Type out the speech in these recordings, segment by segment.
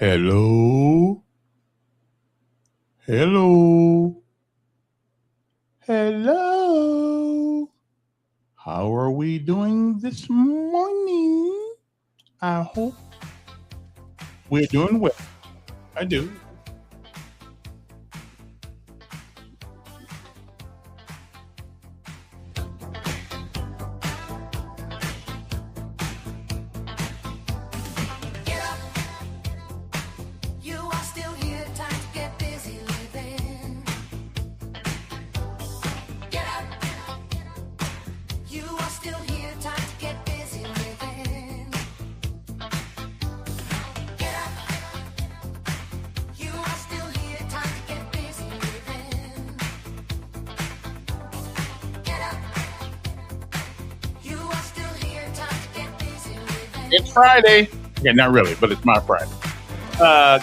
Hello? Hello? Hello? How are we doing this morning? I hope we're doing well. I do. It's Friday. Yeah, not really, but it's my Friday.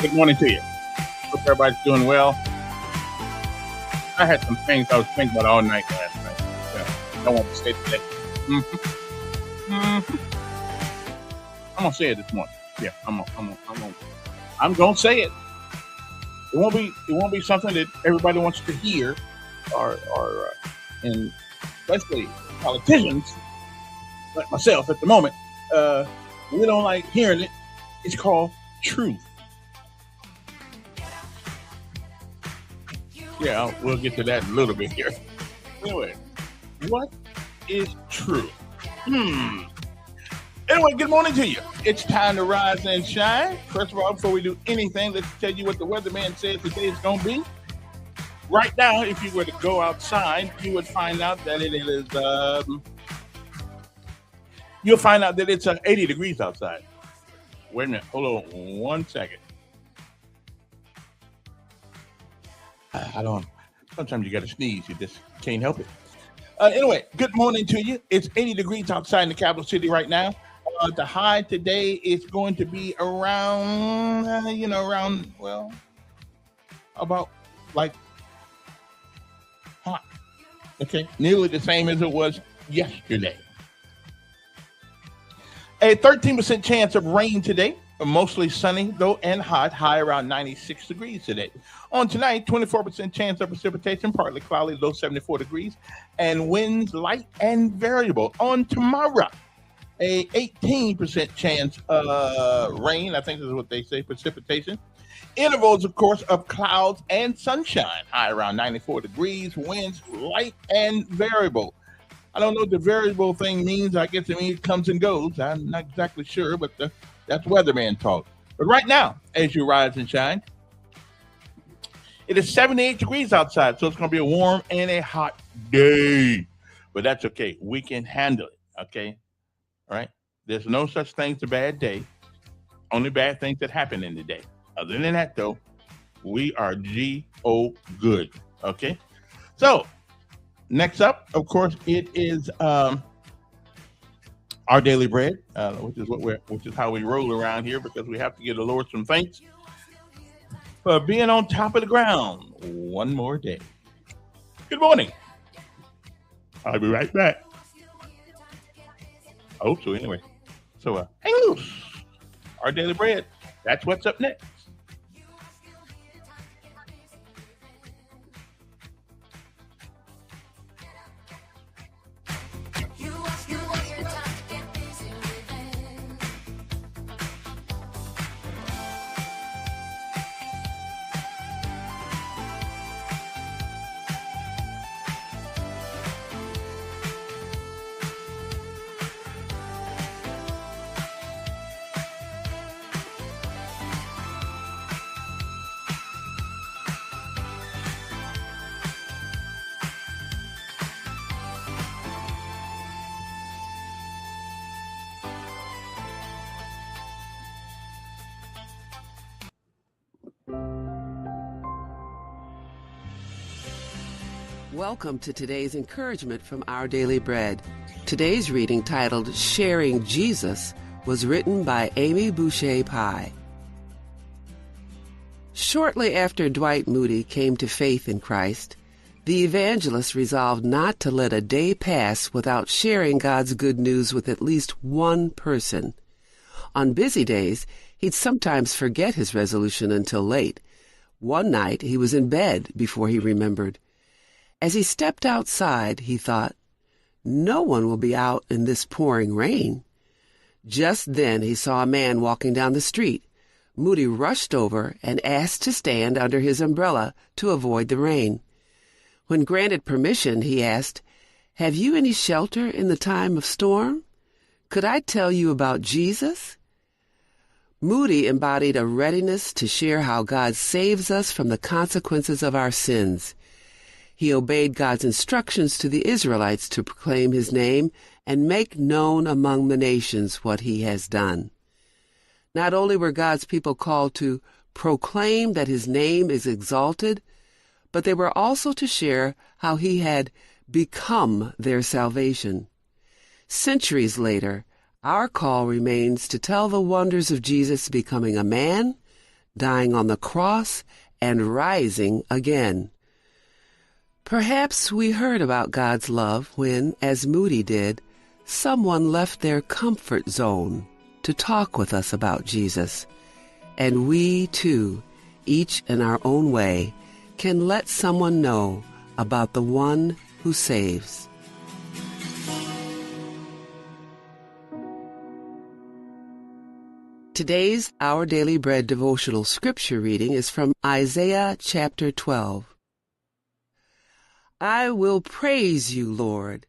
Good morning to you. Hope everybody's doing well. I had some things I was thinking about all night last night. I don't want to say today. I'm gonna say it this morning. Yeah, I'm gonna say it. It won't be something that everybody wants to hear, or and especially politicians like myself at the moment. We don't like hearing it. It's called truth. Yeah, we'll get to that in a little bit here. Anyway, what is true? Anyway, good morning to you. It's time to rise and shine. First of all, before we do anything, let's tell you what the weatherman says today is going to be. Right now, if you were to go outside, you would find out that it is... You'll find out that it's 80 degrees outside. Wait a minute. Hold on 1 second. Sometimes you got to sneeze. You just can't help it. Anyway, good morning to you. It's 80 degrees outside in the capital city right now. The high today is going to be around, about like hot. Okay. Nearly the same as it was yesterday. A 13% chance of rain today, mostly sunny though and hot, high around 96 degrees today. On tonight, 24% chance of precipitation, partly cloudy, low 74 degrees, and winds light and variable. On tomorrow, a 18% chance of rain, I think this is what they say, precipitation. Intervals, of course, of clouds and sunshine, high around 94 degrees, winds light and variable. I don't know what the variable thing means. I guess it means it comes and goes. I'm not exactly sure, but that's weatherman talk. But right now, as you rise and shine, it is 78 degrees outside, so it's going to be a warm and a hot day. But that's okay. We can handle it, okay? All right? There's no such thing as a bad day. Only bad things that happen in the day. Other than that, though, we are G-O good, okay? So, next up, of course, it is our daily bread, which is how we roll around here, because we have to give the Lord some thanks for being on top of the ground one more day. Good morning. I'll be right back. I hope so, anyway. So, hang loose. Our daily bread. That's what's up next. Welcome to today's encouragement from Our Daily Bread. Today's reading, titled Sharing Jesus, was written by Amy Boucher Pye. Shortly after Dwight Moody came to faith in Christ, the evangelist resolved not to let a day pass without sharing God's good news with at least one person. On busy days, he'd sometimes forget his resolution until late. One night, he was in bed before he remembered. As he stepped outside, he thought, "No one will be out in this pouring rain." Just then, he saw a man walking down the street. Moody rushed over and asked to stand under his umbrella to avoid the rain. When granted permission, he asked, "Have you any shelter in the time of storm? Could I tell you about Jesus?" Moody embodied a readiness to share how God saves us from the consequences of our sins. He obeyed God's instructions to the Israelites to proclaim his name and make known among the nations what he has done. Not only were God's people called to proclaim that his name is exalted, but they were also to share how he had become their salvation. Centuries later, our call remains to tell the wonders of Jesus becoming a man, dying on the cross, and rising again. Perhaps we heard about God's love when, as Moody did, someone left their comfort zone to talk with us about Jesus. And we, too, each in our own way, can let someone know about the one who saves. Today's Our Daily Bread devotional scripture reading is from Isaiah chapter 12. I will praise you, Lord.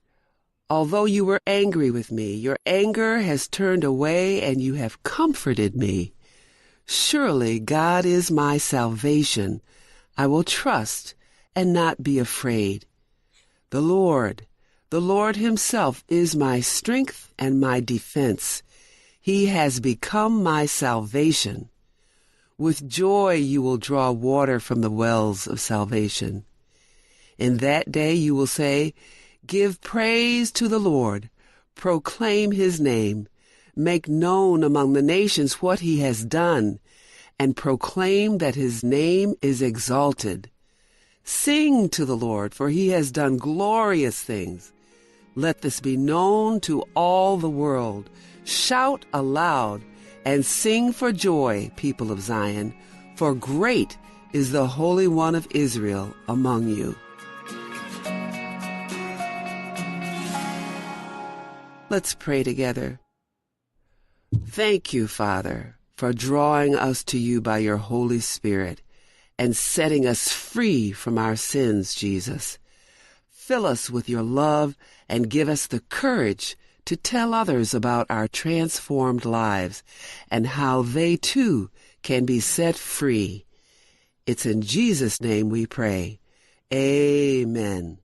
Although you were angry with me, your anger has turned away and you have comforted me. Surely God is my salvation. I will trust and not be afraid. The Lord himself is my strength and my defense. He has become my salvation. With joy you will draw water from the wells of salvation. In that day you will say, "Give praise to the Lord, proclaim his name, make known among the nations what he has done, and proclaim that his name is exalted. Sing to the Lord, for he has done glorious things. Let this be known to all the world. Shout aloud and sing for joy, people of Zion, for great is the Holy One of Israel among you." Let's pray together. Thank you, Father, for drawing us to you by your Holy Spirit and setting us free from our sins, Jesus. Fill us with your love and give us the courage to tell others about our transformed lives and how they too can be set free. It's in Jesus' name we pray. Amen.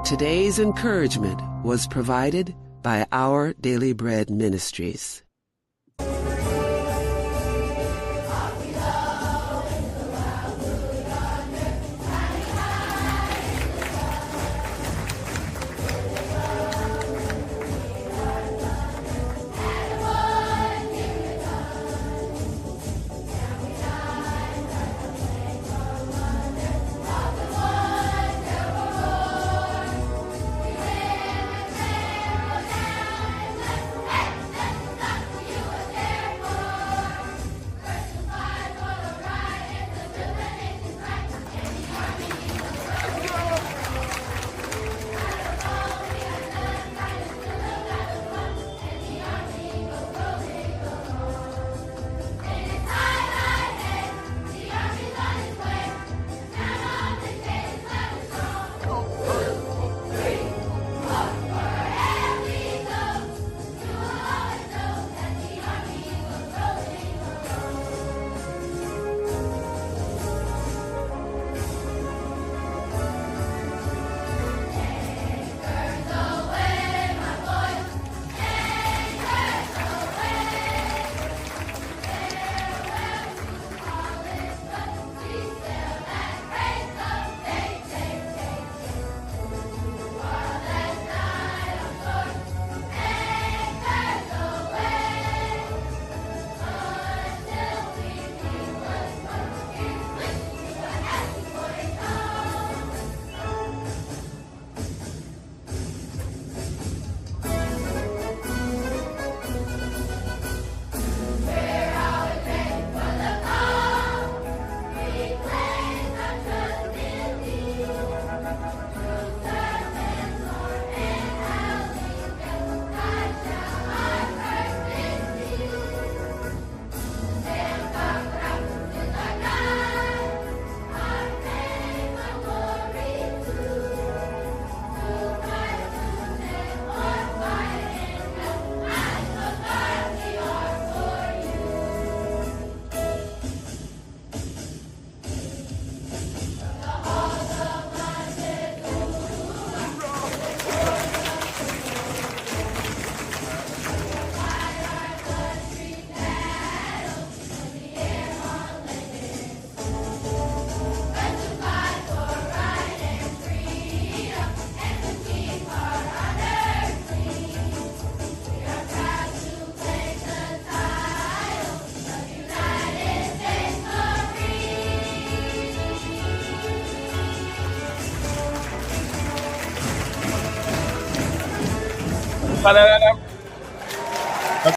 Today's encouragement was provided by Our Daily Bread Ministries.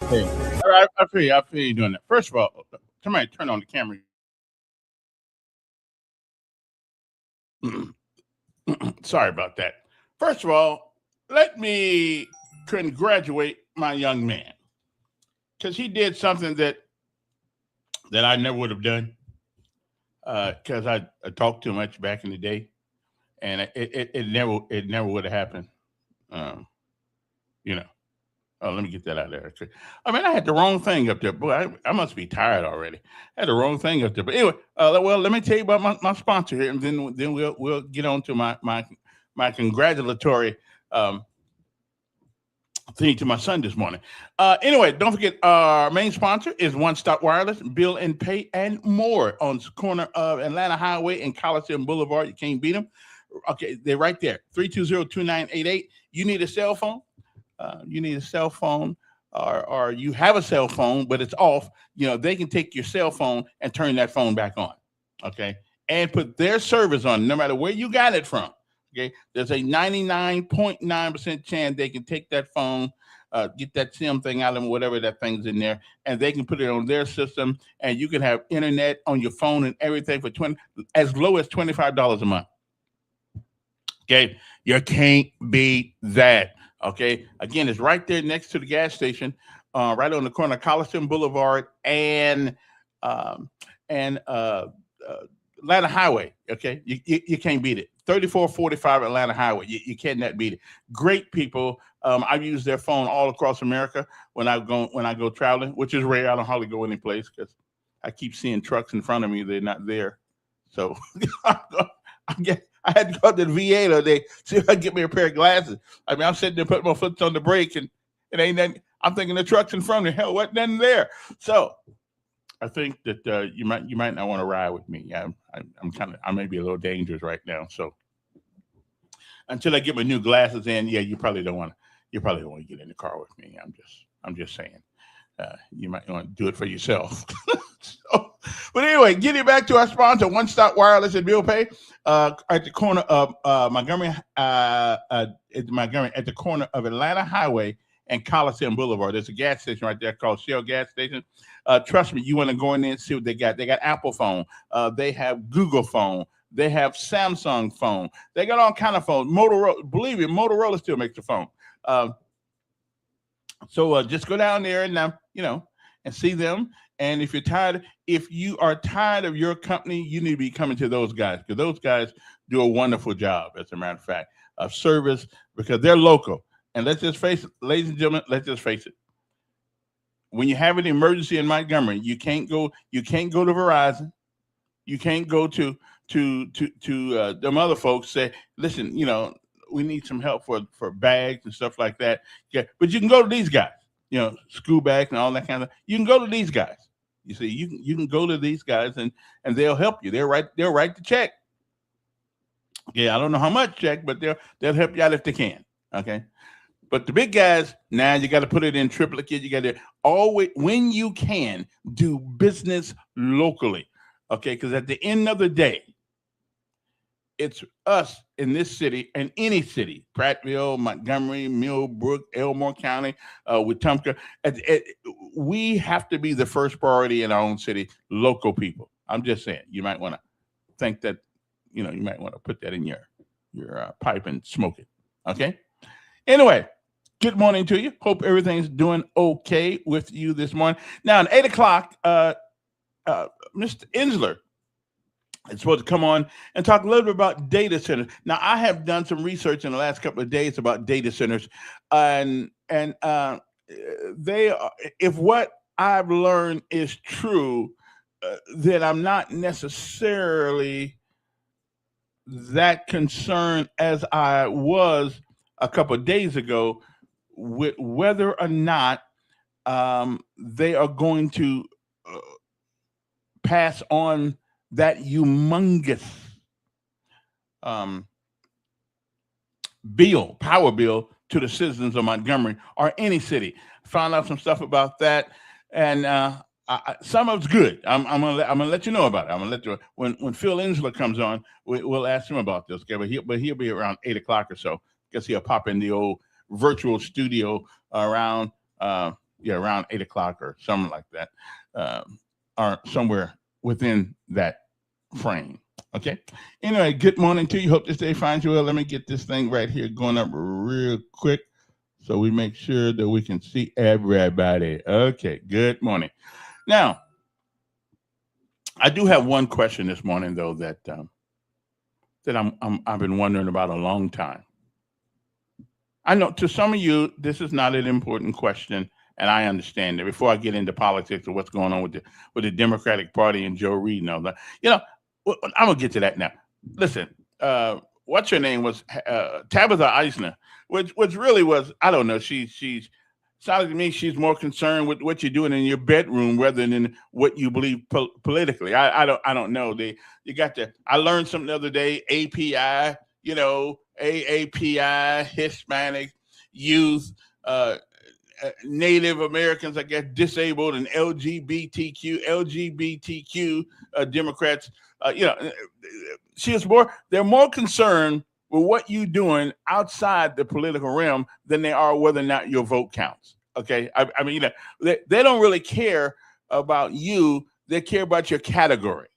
Okay. All right, I feel you. I feel you doing that. First of all, somebody turn on the camera. Sorry about that. First of all, let me congratulate my young man because he did something that I never would have done because I talked too much back in the day, and it never would have happened. Um, you know. Oh, let me get that out there. Okay. I mean, I had the wrong thing up there. Boy, I must be tired already. I had the wrong thing up there. But anyway, well, let me tell you about my sponsor here, and then we'll get on to my congratulatory um, thing to my son this morning. Anyway, don't forget our main sponsor is One Stop Wireless, Bill and Pay, and more on the corner of Atlanta Highway and Coliseum Boulevard. You can't beat them. Okay, they're right there. 320-2988. You need a cell phone? You need a cell phone, or you have a cell phone but it's off. They can take your cell phone and turn that phone back on. Okay, and put their service on, no matter where you got it from. Okay, there's a 99.9% chance they can take that phone, get that SIM thing out of them, whatever that thing's in there, and they can put it on their system, and you can have internet on your phone and everything for as low as $25 a month. Okay, you can't beat that. Okay, again, it's right there next to the gas station, right on the corner of Coliseum Boulevard and um, and Atlanta Highway. Okay, you can't beat it. 3445 Atlanta Highway. You cannot beat it. Great people. I use their phone all across America when I go traveling, which is rare. I don't hardly go any place because I keep seeing trucks in front of me. They're not there, so I had to go to the VA the other day, see if I can get me a pair of glasses. I mean, I'm sitting there putting my foot on the brake, and it ain't nothing. I'm thinking the truck's in front of me. Hell, what nothing there? So I think that you might not want to ride with me. I may be a little dangerous right now. So until I get my new glasses in, yeah, you probably don't want to get in the car with me. I'm just saying. You might want to do it for yourself. But anyway, getting back to our sponsor, One Stop Wireless and Bill Pay, at the corner of Montgomery, at the corner of Atlanta Highway and Coliseum Boulevard. There's a gas station right there called Shell Gas Station. Trust me, you want to go in there and see what they got. They got Apple phone. They have Google phone. They have Samsung phone. They got all kind of phones. Motorola, believe it, Motorola still makes the phone. So just go down there and and see them. And if you are tired of your company, you need to be coming to those guys, because those guys do a wonderful job, as a matter of fact, of service, because they're local. And let's just face it, ladies and gentlemen, let's just face it. When you have an emergency in Montgomery, you can't go to Verizon. You can't go to them other folks, say, listen, we need some help for bags and stuff like that. Yeah, but you can go to these guys, school bags and all that kind of. You can go to these guys. You see, you can go to these guys and they'll help you. They'll write the check. Yeah, I don't know how much check, but they'll help you out if they can. Okay, but the big guys, now you got to put it in triplicate. You got to always, when you can, do business locally. Okay, because at the end of the day, it's us in this city and any city, Prattville, Montgomery, Millbrook, Elmore County, Wetumpka. We have to be the first priority in our own city, local people. I'm just saying, you might want to think that, you might want to put that in your pipe and smoke it. Okay. Anyway, good morning to you. Hope everything's doing okay with you this morning. Now, at 8 o'clock, Mr. Insler is supposed to come on and talk a little bit about data centers. Now, I have done some research in the last couple of days about data centers, and they are, if what I've learned is true, then I'm not necessarily that concerned as I was a couple of days ago with whether or not they are going to pass on that humongous power bill to the citizens of Montgomery or any city. Found out some stuff about that, and some of it's good. I'm gonna let you know about it. I'm gonna let you when Phil Insler comes on. We'll ask him about this. Okay, but he'll be around 8 o'clock or so. Guess he'll pop in the old virtual studio around around 8 o'clock or something like that, or somewhere within that frame. Okay. Anyway, good morning to you. Hope this day finds you well. Let me get this thing right here going up real quick so we make sure that we can see everybody. Okay. Good morning. Now, I do have one question this morning though that I've been wondering about a long time. I know to some of you this is not an important question, and I understand it. Before I get into politics or what's going on with the Democratic Party and Joe Reed and all that, I'm gonna get to that now. Listen, what's her name was Tabitha Eisner, which really was, I don't know. She's sounded to me she's more concerned with what you're doing in your bedroom rather than what you believe politically. I don't know. I learned something the other day. API, AAPI, Hispanic youth. Native Americans, I guess, disabled, and LGBTQ Democrats. They're more concerned with what you're doing outside the political realm than they are whether or not your vote counts. Okay, I mean, they don't really care about you; they care about your category.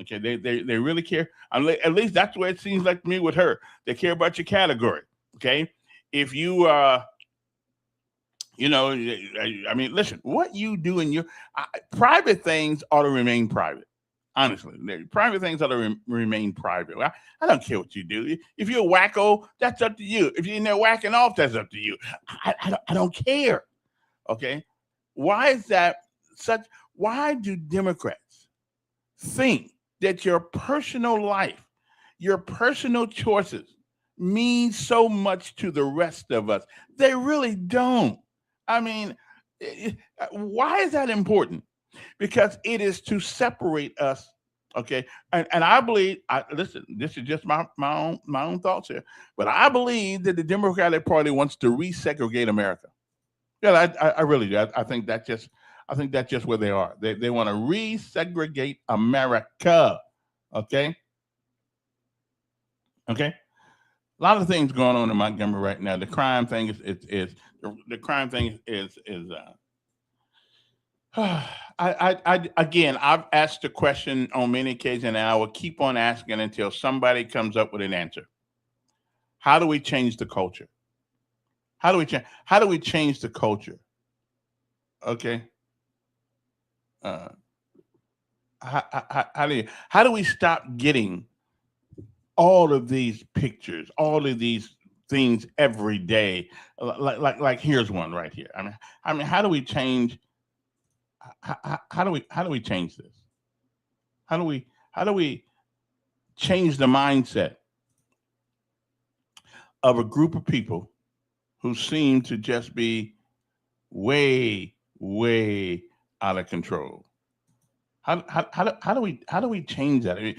Okay, they really care. At least that's the way it seems like to me with her. They care about your category. Okay, if you I mean, listen, what you do in your private things ought to remain private. Honestly, private things ought to remain private. I don't care what you do. If you're a wacko, that's up to you. If you're in there whacking off, that's up to you. I don't care. Okay. Why is that such? Why do Democrats think that your personal life, your personal choices mean so much to the rest of us? They really don't. I mean, why is that important? Because it is to separate us. Okay. And I believe, listen, this is just my own thoughts here, but I believe that the Democratic Party wants to resegregate America. Yeah, I really do. I think that's just where they are. They want to resegregate America. Okay. Okay. A lot of things going on in Montgomery right now. The crime thing is the crime thing is again, I've asked the question on many occasions, and I will keep on asking until somebody comes up with an answer. How do we change the culture? How do we change the culture? Okay. How do we stop getting all of these pictures, all of these things every day? Like here's one right here. I mean, how do we change? How do we change this? How do we change the mindset of a group of people who seem to just be way out of control? How do we change that? I mean,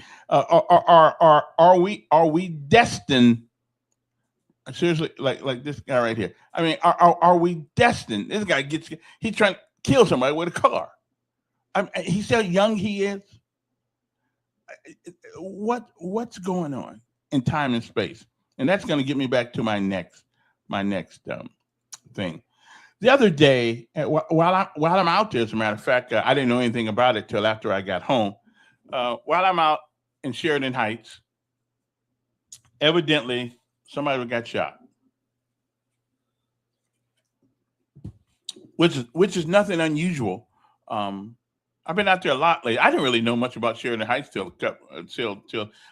are we destined? Seriously, like this guy right here. I mean, are we destined? This guy he's trying to kill somebody with a car. He's how young he is. What's going on in time and space? And that's going to get me back to my next thing. The other day, while I'm out there, as a matter of fact, I didn't know anything about it till after I got home. While I'm out in Sheridan Heights, evidently somebody got shot, which is nothing unusual. I've been out there a lot lately. I didn't really know much about Sheridan Heights till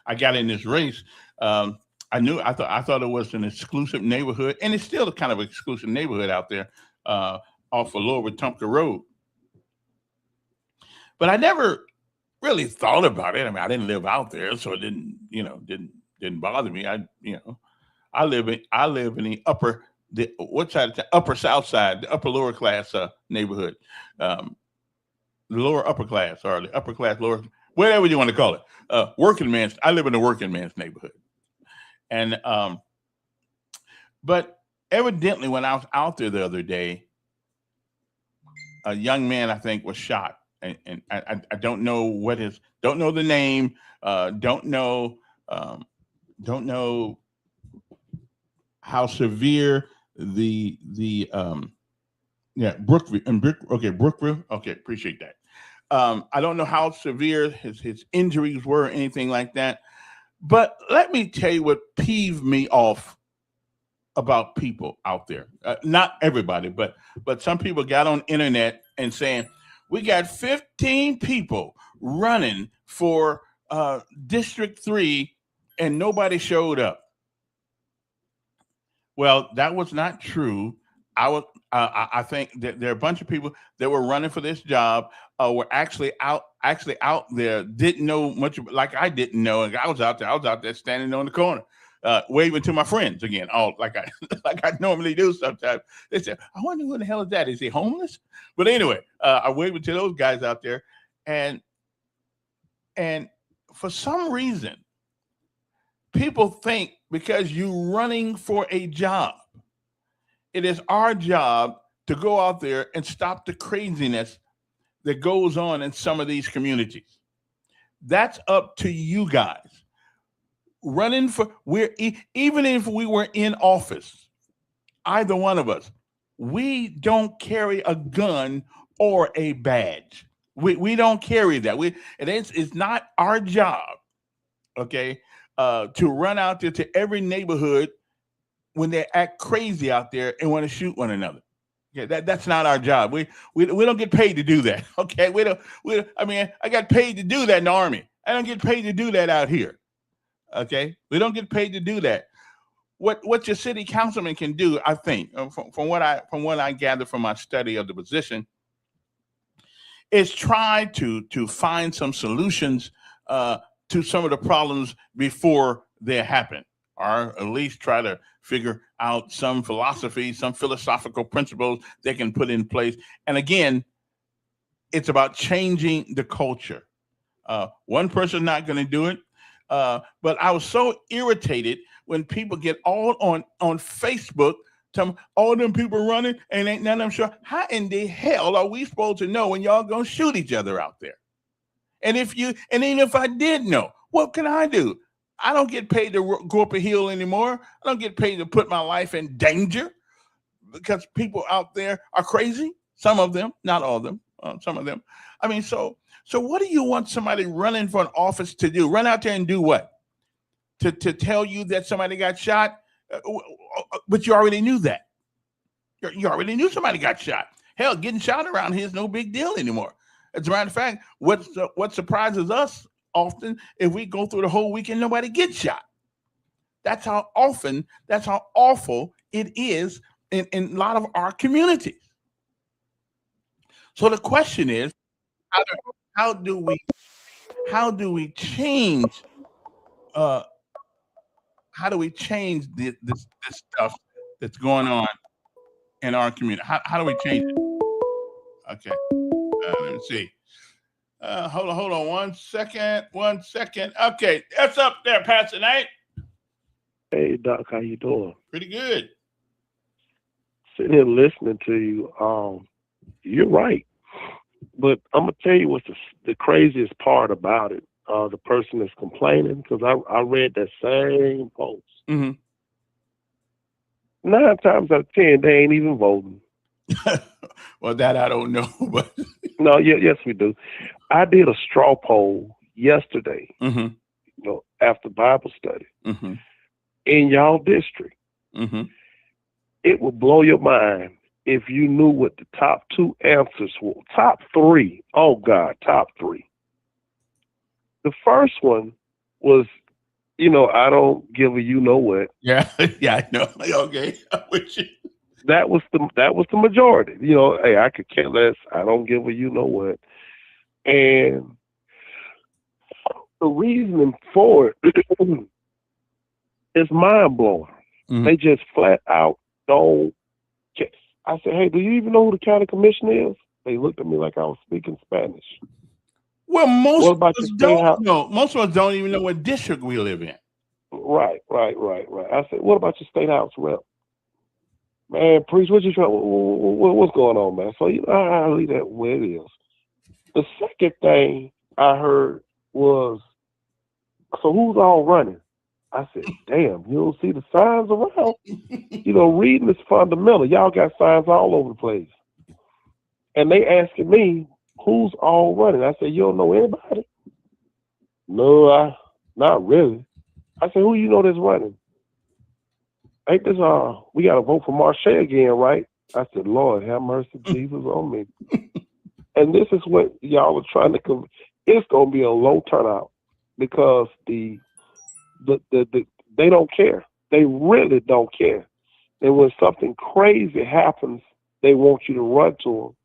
I got in this race. I thought it was an exclusive neighborhood, and it's still a kind of exclusive neighborhood out there off of Lower Wetumpka Road. But I never really thought about it. I mean, I didn't live out there, so it didn't bother me. I live in the upper south side, the upper lower class neighborhood. The lower upper class or the upper class, lower, whatever you want to call it. Working man's, I live in a working man's neighborhood. And, but evidently when I was out there the other day, a young man, I think, was shot. And I don't know don't know the name, don't know how severe yeah, Brookville and Brookville. Okay, appreciate that. I don't know how severe his injuries were or anything like that, but let me tell you what peeved me off about people out there. Not everybody, but some people got on internet and saying we got 15 people running for District 3 and nobody showed up. Well, that was not true. I think that there are a bunch of people that were running for this job, were actually out there, didn't know much, like I didn't know. And I was out there standing on the corner, waving to my friends again, all like I like I normally do sometimes. They said, "I wonder who the hell is that? Is he homeless?" But anyway, I waving to those guys out there, and and for some reason, people think because you're running for a job, it is our job to go out there and stop the craziness that goes on in some of these communities. That's up to you guys. Running for even if we were in office, either one of us, we don't carry a gun or a badge. We don't carry that. It's not our job, okay, to run out there to every neighborhood when they act crazy out there and want to shoot one another. Yeah, that's not our job. We don't get paid to do that. Okay, I mean, I got paid to do that in the Army. I don't get paid to do that out here. Okay, we don't get paid to do that. What your city councilman can do, I think, from what I gather from my study of the position, is try to find some solutions to some of the problems before they happen, or at least try to figure out some philosophy, some philosophical principles they can put in place. And again, it's about changing the culture. One person's not going to do it, but I was so irritated when people get all on Facebook. All them people running and ain't none of them sure. How in the hell are we supposed to know when y'all gonna shoot each other out there? And even if I did know, what can I do? I don't get paid to go up a hill anymore. I don't get paid to put my life in danger because people out there are crazy. Some of them, not all of them. Some of them. I mean, so what do you want somebody running for an office to do? Run out there and do what? To tell you that somebody got shot? But you already knew that. You already knew somebody got shot. Hell, getting shot around here is no big deal anymore. As a matter of fact, what surprises us often if we go through the whole weekend, nobody gets shot. That's how awful it is in a lot of our communities. So the question is, how do we change? How do we change this stuff that's going on in our community? How do we change it? Okay, let me see. Hold on 1 second. 1 second. Okay, that's up there, Pastor Knight. Hey, Doc, how you doing? Pretty good. Sitting here listening to you. You're right, but I'm gonna tell you what's the craziest part about it. The person that's complaining, because I read that same post. Mm-hmm. 9 times out of 10, they ain't even voting. Well, that I don't know, but no, yes, we do. I did a straw poll yesterday, mm-hmm. After Bible study mm-hmm. in y'all district. Mm-hmm. It will blow your mind if you knew what the top 2 answers were. Top 3. Oh God, top 3. The first one was, I don't give a what. Yeah, I know. Okay, I'm with you. That was the majority. Hey, I could care less. I don't give a what. And the reasoning for it is mind blowing. Mm-hmm. They just flat out don't care. I said, hey, do you even know who the county commissioner is? They looked at me like I was speaking Spanish. Well, most of us don't know. Most of us don't even know what district we live in. Right. I said, what about your state house rep? Man, priest, what's going on, man? So I leave that where it is. The second thing I heard was, so who's all running? I said, damn, you don't see the signs around? Reading is fundamental. Y'all got signs all over the place. And they asking me, who's all running? I said, you don't know anybody? No, not really. I said, who you know that's running? Ain't this, we got to vote for Marche again, right? I said, Lord, have mercy, Jesus, on me. And this is what y'all are trying to it's going to be a low turnout because they don't care. They really don't care. And when something crazy happens, they want you to run to them.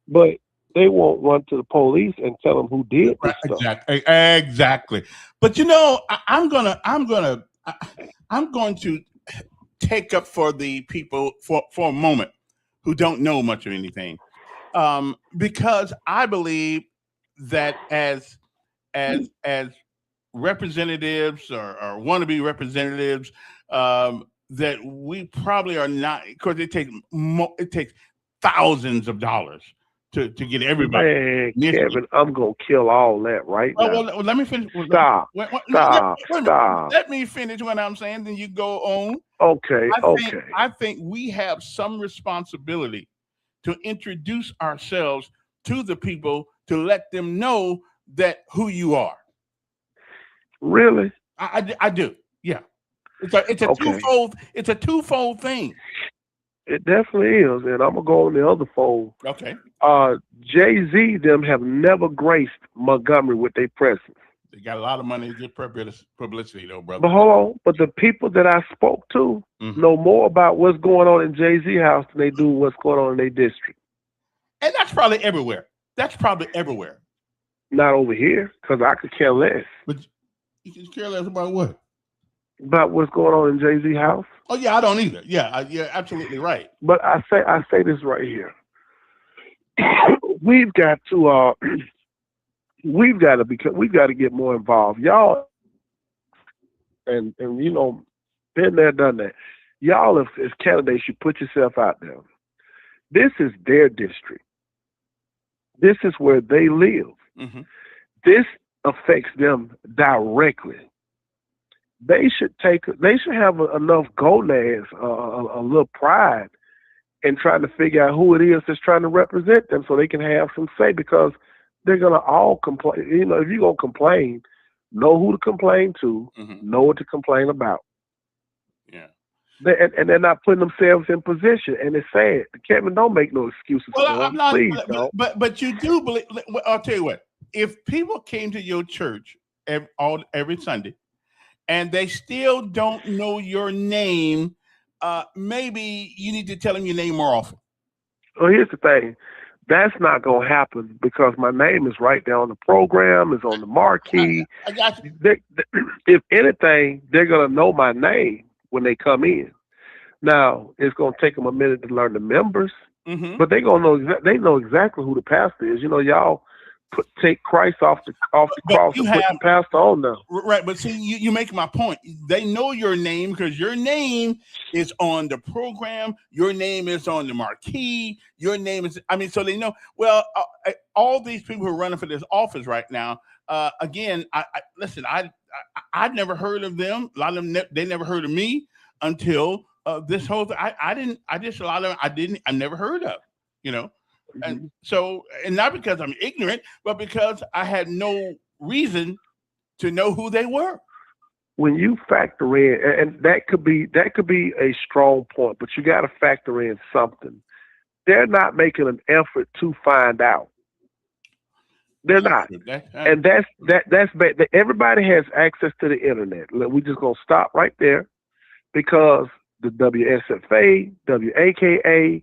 But they won't run to the police and tell them who did this stuff. Exactly. But I'm going to take up for the people for a moment who don't know much of anything, because I believe that as representatives or wannabe representatives, that we probably are not, because it takes thousands of dollars to get everybody. Man, Kevin, I'm gonna kill all that right now. Well, let me finish. Stop. Let me finish what I'm saying, then you go on. Okay. I think we have some responsibility to introduce ourselves to the people to let them know that who you are. Really? I do. Yeah. It's a twofold thing. It definitely is, and I'm gonna go on the other fold. Okay. Jay-Z them have never graced Montgomery with their presence. They got a lot of money to get publicity, though, brother. But hold on. But the people that I spoke to know more about what's going on in Jay-Z house than they do what's going on in their district. And that's probably everywhere. Not over here, because I could care less. But you can care less about what? About what's going on in Jay-Z house. Oh yeah, I don't either. Yeah, you're absolutely right. But I say this right here. We've got to get more involved, y'all. And been there, done that. Y'all, as candidates, you put yourself out there. This is their district. This is where they live. Mm-hmm. This affects them directly. They should have enough gonads, a little pride in trying to figure out who it is that's trying to represent them so they can have some say, because they're going to all complain. If you're going to complain, know who to complain to, know what to complain about. Yeah. And they're not putting themselves in position, and it's sad. Kevin, don't make no excuses for them. Please don't. But you do believe. I'll tell you what. If people came to your church every Sunday, and they still don't know your name, maybe you need to tell them your name more often. Well, here's the thing. That's not going to happen because my name is right there on the program, is on the marquee. I got you. If anything, they're going to know my name when they come in. Now, it's going to take them a minute to learn the members, but they're going to know. They know exactly who the pastor is. Y'all take Christ off the cross and put the pastor on now. Right, but see, you make my point. They know your name because your name is on the program. Your name is on the marquee. Your name is, so they know. Well, all these people who are running for this office right now, again, listen, I'd never heard of them. A lot of them, they never heard of me until this whole thing. I never heard of, And so, and not because I'm ignorant, but because I had no reason to know who they were. When you factor in, and that could be a strong point, but you got to factor in something. They're not making an effort to find out. They're not, and that's everybody has access to the internet. We just gonna stop right there, because the WSFA, WAKA.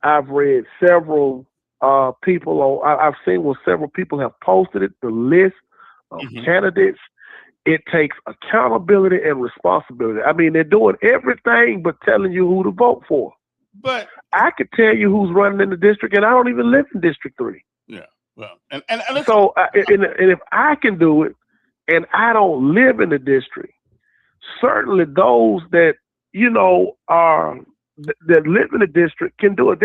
I've read several people I've seen where several people have posted it, the list of candidates. It takes accountability and responsibility. They're doing everything but telling you who to vote for. But I could tell you who's running in the district, and I don't even live in District 3. Yeah. Well, and so if I can do it, and I don't live in the district, certainly those that that live in the district can do it.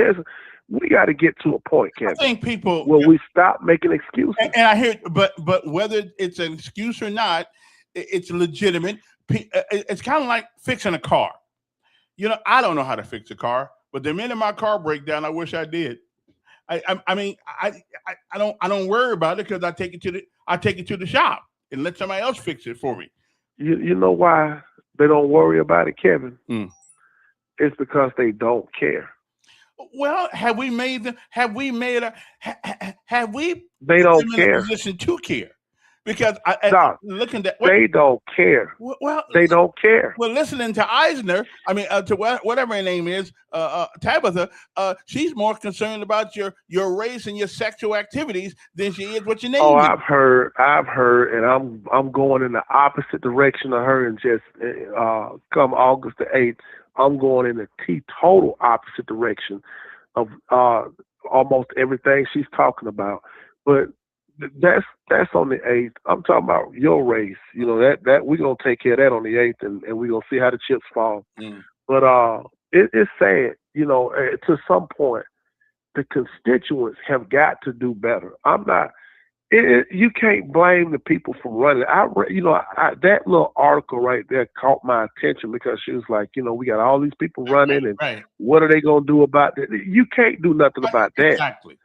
We got to get to a point, Kevin, I think people where we stop making excuses. And I hear, but whether it's an excuse or not, it's legitimate. it's kind of like fixing a car. You know, I don't know how to fix a car, but the minute my car breaks down, I wish I did. I mean, I don't worry about it because I take it to the shop and let somebody else fix it for me. You know why they don't worry about it, Kevin? Mm. It's because they don't care. Well, have we made them? Have we made a? Have we? They don't them care. In a position to care, because Doc, looking at they don't care. Well, they don't care. Well, listening to Eisner, I mean, to whatever her name is, Tabitha, she's more concerned about your race and your sexual activities than she is what your name is. I've heard, and I'm going in the opposite direction of her. And just come August the 8th, I'm going in the total opposite direction of almost everything she's talking about. But that's on the 8th. I'm talking about your race. You know, that we're gonna take care of that on the 8th, and we're gonna see how the chips fall. Mm. But it's sad, you know, to some point the constituents have got to do better. I'm not. You can't blame the people for running. That little article right there caught my attention because she was like, you know, we got all these people running, and right. What are they gonna do about that? You can't do nothing about that. Exactly.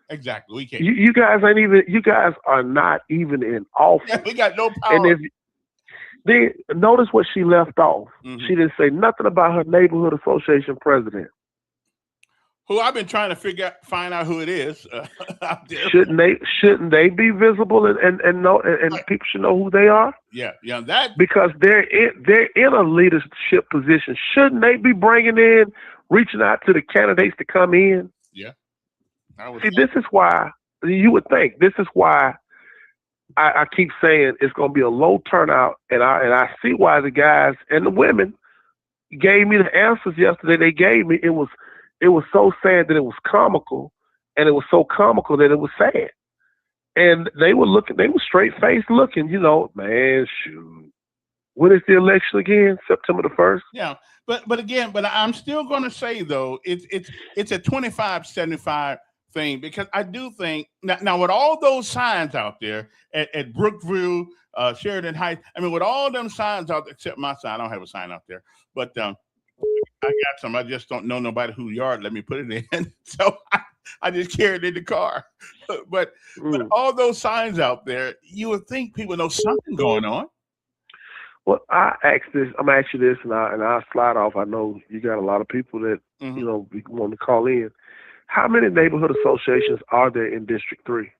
We can't. You guys ain't even. You guys are not even in office. Yeah, we got no power. And then notice what she left off. Mm-hmm. She didn't say nothing about her neighborhood association president. Who I've been trying to find out who it is. Out there. Shouldn't they be visible and know, and people should know who they are? Yeah, that because they're in a leadership position. Shouldn't they be reaching out to the candidates to come in? Yeah. This is why you would think. This is why I keep saying it's going to be a low turnout, and I see why the guys and the women gave me the answers yesterday. They gave me it was so sad that it was comical, and it was so comical that it was sad. And they were straight faced looking, you know, man, shoot. When is the election again? September the 1st? Yeah. But I'm still gonna say though, it's a 25-75 thing, because I do think now with all those signs out there at Brookview, Sheridan Heights, I mean, with all them signs out there, except my sign, I don't have a sign out there, but I got some. I just don't know nobody whose yard let me put it in. So I just carried it in the car. But all those signs out there, you would think people know something going on. Well, I'm gonna ask you this, and I'll slide off. I know you got a lot of people that you know want to call in. How many neighborhood associations are there in District 3?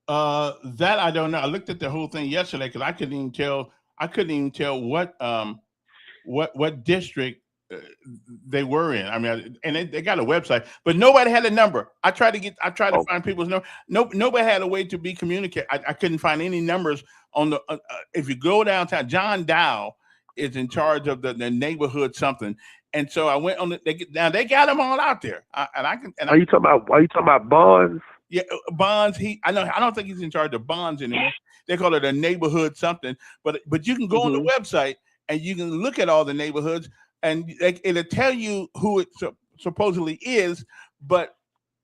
That I don't know. I looked at the whole thing yesterday because I couldn't even tell what district they were in. I mean, and they got a website, but nobody had a number. I tried to find people's number. Nobody had a way to be communicated. I couldn't find any numbers on the. If you go downtown, John Dow is in charge of the neighborhood something, and so I went on. Now they got them all out there. Are you talking about Bonds? Yeah, Bonds. I don't think he's in charge of Bonds anymore. They call it a neighborhood something. But you can go on the website and you can look at all the neighborhoods, and it'll tell you who it supposedly is, but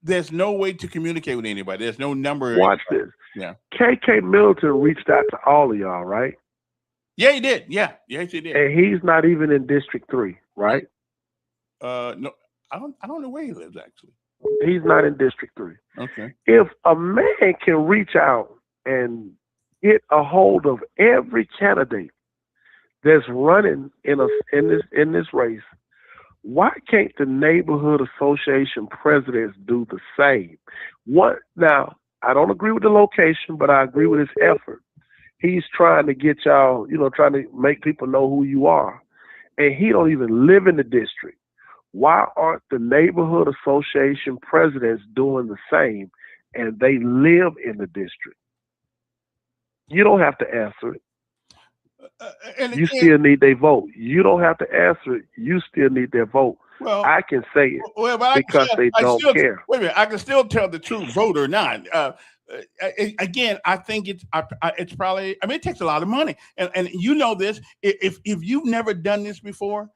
there's no way to communicate with anybody. There's no number. Watch this. Yeah. KK Middleton reached out to all of y'all, right? Yeah, he did. Yeah, yes, he did. And he's not even in District 3, right? No, I don't know where he lives actually. He's not in District 3. Okay. If a man can reach out and get a hold of every candidate that's running in this race, why can't the neighborhood association presidents do the same? Now, I don't agree with the location, but I agree with his effort. He's trying to get y'all, trying to make people know who you are. And he don't even live in the district. Why aren't the neighborhood association presidents doing the same, and they live in the district? You don't have to answer it. You still need their vote. You don't have to answer it. You still need their vote. Well, I can say it because they don't care. Wait a minute. I can still tell the truth, vote or not. Again, I think it's probably. I mean, it takes a lot of money, and you know this. If you've never done this before,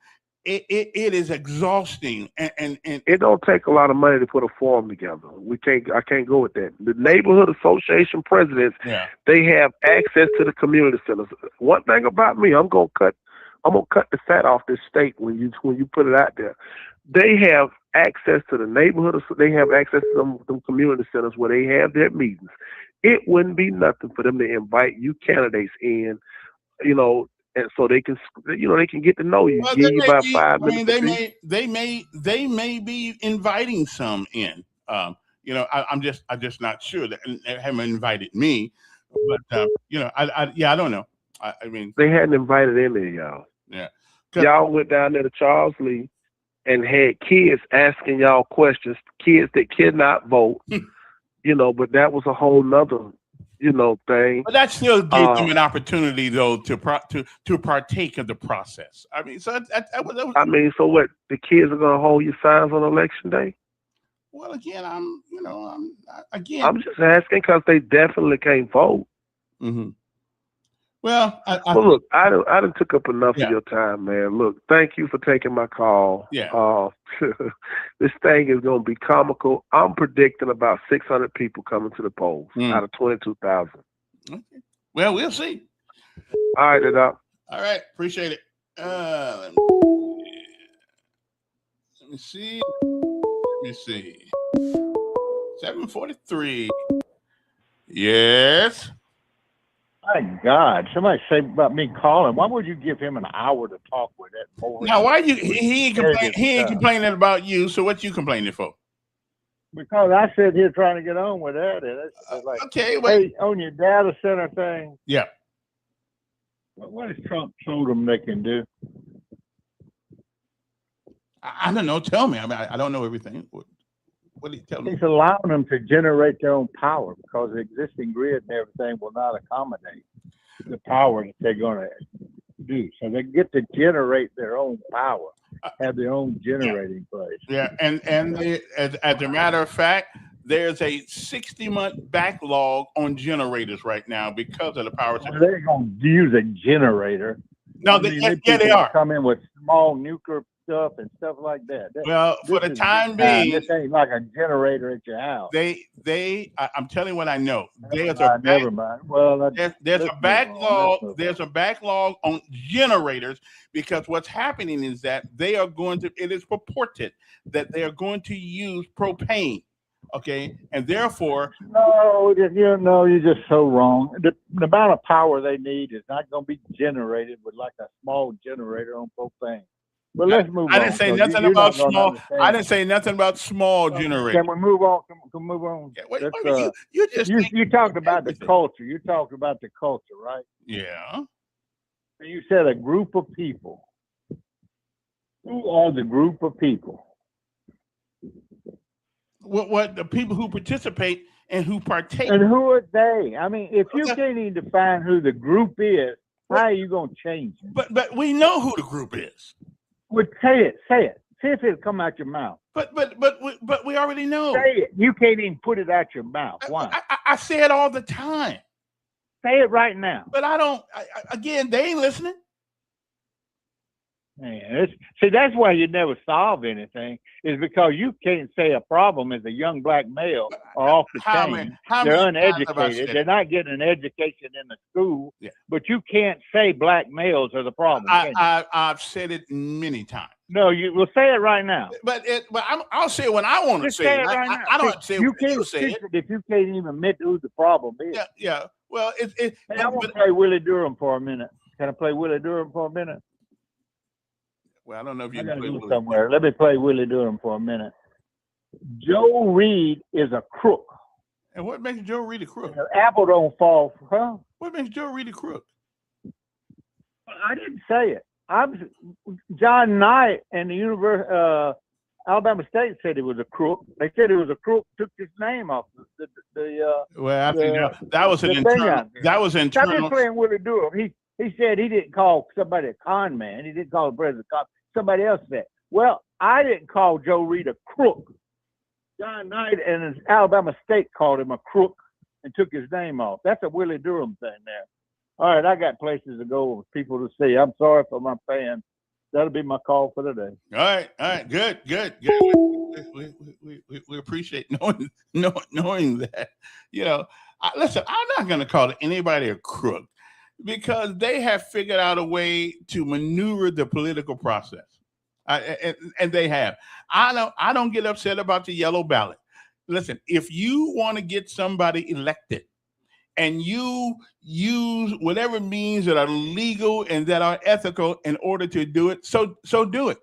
it is exhausting, and it don't take a lot of money to put a forum together. I can't go with that. The neighborhood association presidents, they have access to the community centers. One thing about me, I'm gonna cut the fat off this steak when you put it out there. They have access to the neighborhood. They have access to them community centers where they have their meetings. It wouldn't be nothing for them to invite you candidates in, and so they can, they can get to know you. Well, Give you about 5 I mean, minutes. they may be inviting some in. I'm just not sure that they haven't invited me, but I don't know. I mean, they hadn't invited any of y'all. Yeah, y'all went down there to Charles Lee and had kids asking y'all questions, kids that cannot vote, but that was a whole nother, thing. But that still gave them an opportunity, though, to partake of the process. I mean, so that was. I mean, so what? The kids are gonna hold your signs on election day? Well, again, I'm just asking because they definitely can't vote. Mm-hmm. Well, look, I done took up enough of your time, man. Look, thank you for taking my call. Yeah. This thing is going to be comical. I'm predicting about 600 people coming to the polls out of 22,000. Okay. Well, we'll see. All right, Doc. All right, appreciate it. Let me see. 7:43. Yes. My God, somebody say about me calling. Why would you give him an hour to talk with that boy? Now, why he ain't complaining about you, so what you complaining for? Because I sit here trying to get on with that. And it's like, okay, wait. Hey, on your data center thing. Yeah. What has Trump told them they can do? I don't know. Tell me. I mean, I don't know everything. What do you tell me? He's allowing them to generate their own power because the existing grid and everything will not accommodate the power that they're going to do. So they get to generate their own power, have their own generating place. Yeah, and as a matter of fact, there's a 60-month backlog on generators right now because of the power. Well, they're going to use a generator. No, they are. Come in with small nuclear stuff and stuff like that. Well, for the time being, this ain't like a generator at your house. I'm telling you what I know. Never mind. Well, there's a backlog. There's a backlog on generators because what's happening is that it is purported that they are going to use propane. Okay, and therefore, you're just so wrong. The amount of power they need is not going to be generated with like a small generator on propane. But let's move on. I didn't say nothing about small. I didn't say nothing about small generators. Can we move on? Can move on? Yeah, you talked about the culture. You talked about the culture, right? Yeah. And you said a group of people. Who are the group of people? What the people who participate and who partake? And who are they? I mean, if you can't even define who the group is, how are you going to change it? But we know who the group is. Well, say it. See if it'll come out your mouth. But we already know. Say it. You can't even put it out your mouth. Why? I say it all the time. Say it right now. But I don't. Again, they ain't listening. Man, that's why you never solve anything. Is because you can't say a problem is a young black male or off the chain. They're uneducated. They're not getting an education in the school. Yeah. But you can't say black males are the problem. I've said it many times. No, you will say it right now. I'll say it when I want to say it. Right now. I don't say you can't say it if you can't even admit who the problem is. Yeah. Well, Hey, I want to play Willie Durham for a minute. Can I play Willie Durham for a minute? Well, I don't know if you can play Willie somewhere. Let me play Willie Durham for a minute. Joe Reed is a crook. And what makes Joe Reed a crook? The apple don't fall, huh? What makes Joe Reed a crook? I didn't say it. John Knight and the Alabama State said he was a crook. They said he was a crook. Took his name off Well, I think that was an internal. That was internal. I'm just playing Willie Durham. He said he didn't call somebody a con man. He didn't call the president a con. Somebody else said. Well, I didn't call Joe Reed a crook. John Knight and his Alabama State called him a crook and took his name off. That's a Willie Durham thing there. All right, I got places to go with people to see. I'm sorry for my fans. that'll be my call for today. All right, good. We appreciate knowing that. Listen, I'm not going to call anybody a crook because they have figured out a way to maneuver the political process. And they have. I don't get upset about the yellow ballot. Listen, if you want to get somebody elected and you use whatever means that are legal and that are ethical in order to do it, so do it.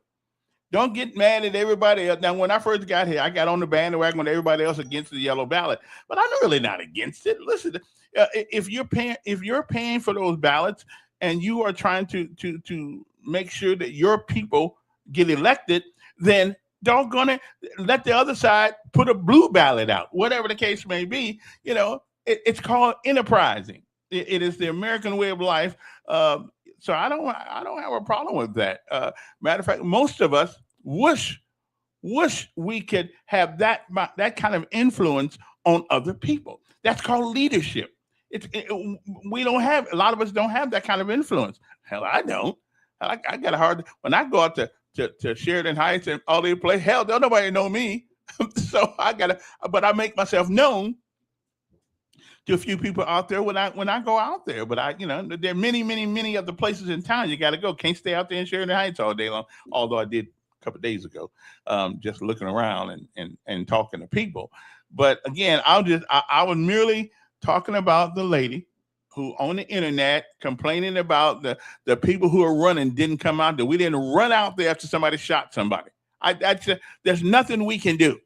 Don't get mad at everybody else. Now, when I first got here, I got on the bandwagon with everybody else against the yellow ballot, but I'm really not against it. Listen, if you're paying for those ballots and you are trying to make sure that your people get elected, then doggone it, let the other side put a blue ballot out, whatever the case may be. It's called enterprising. It is the American way of life. So I don't have a problem with that. Matter of fact, most of us wish we could have that kind of influence on other people. That's called leadership. We don't have, a lot of us don't have that kind of influence. Hell, I don't. I got a hard, when I go out to Sheridan Heights and all these places, hell, don't nobody know me. So but I make myself known to a few people out there when I go out there. But there are many other places in town you got to go. Can't stay out there in Sheridan Heights all day long. Although I did a couple of days ago, just looking around and talking to people. But again, I was merely talking about the lady who on the internet complaining about the people who are running didn't come out there. We didn't run out there after somebody shot somebody. There's nothing we can do.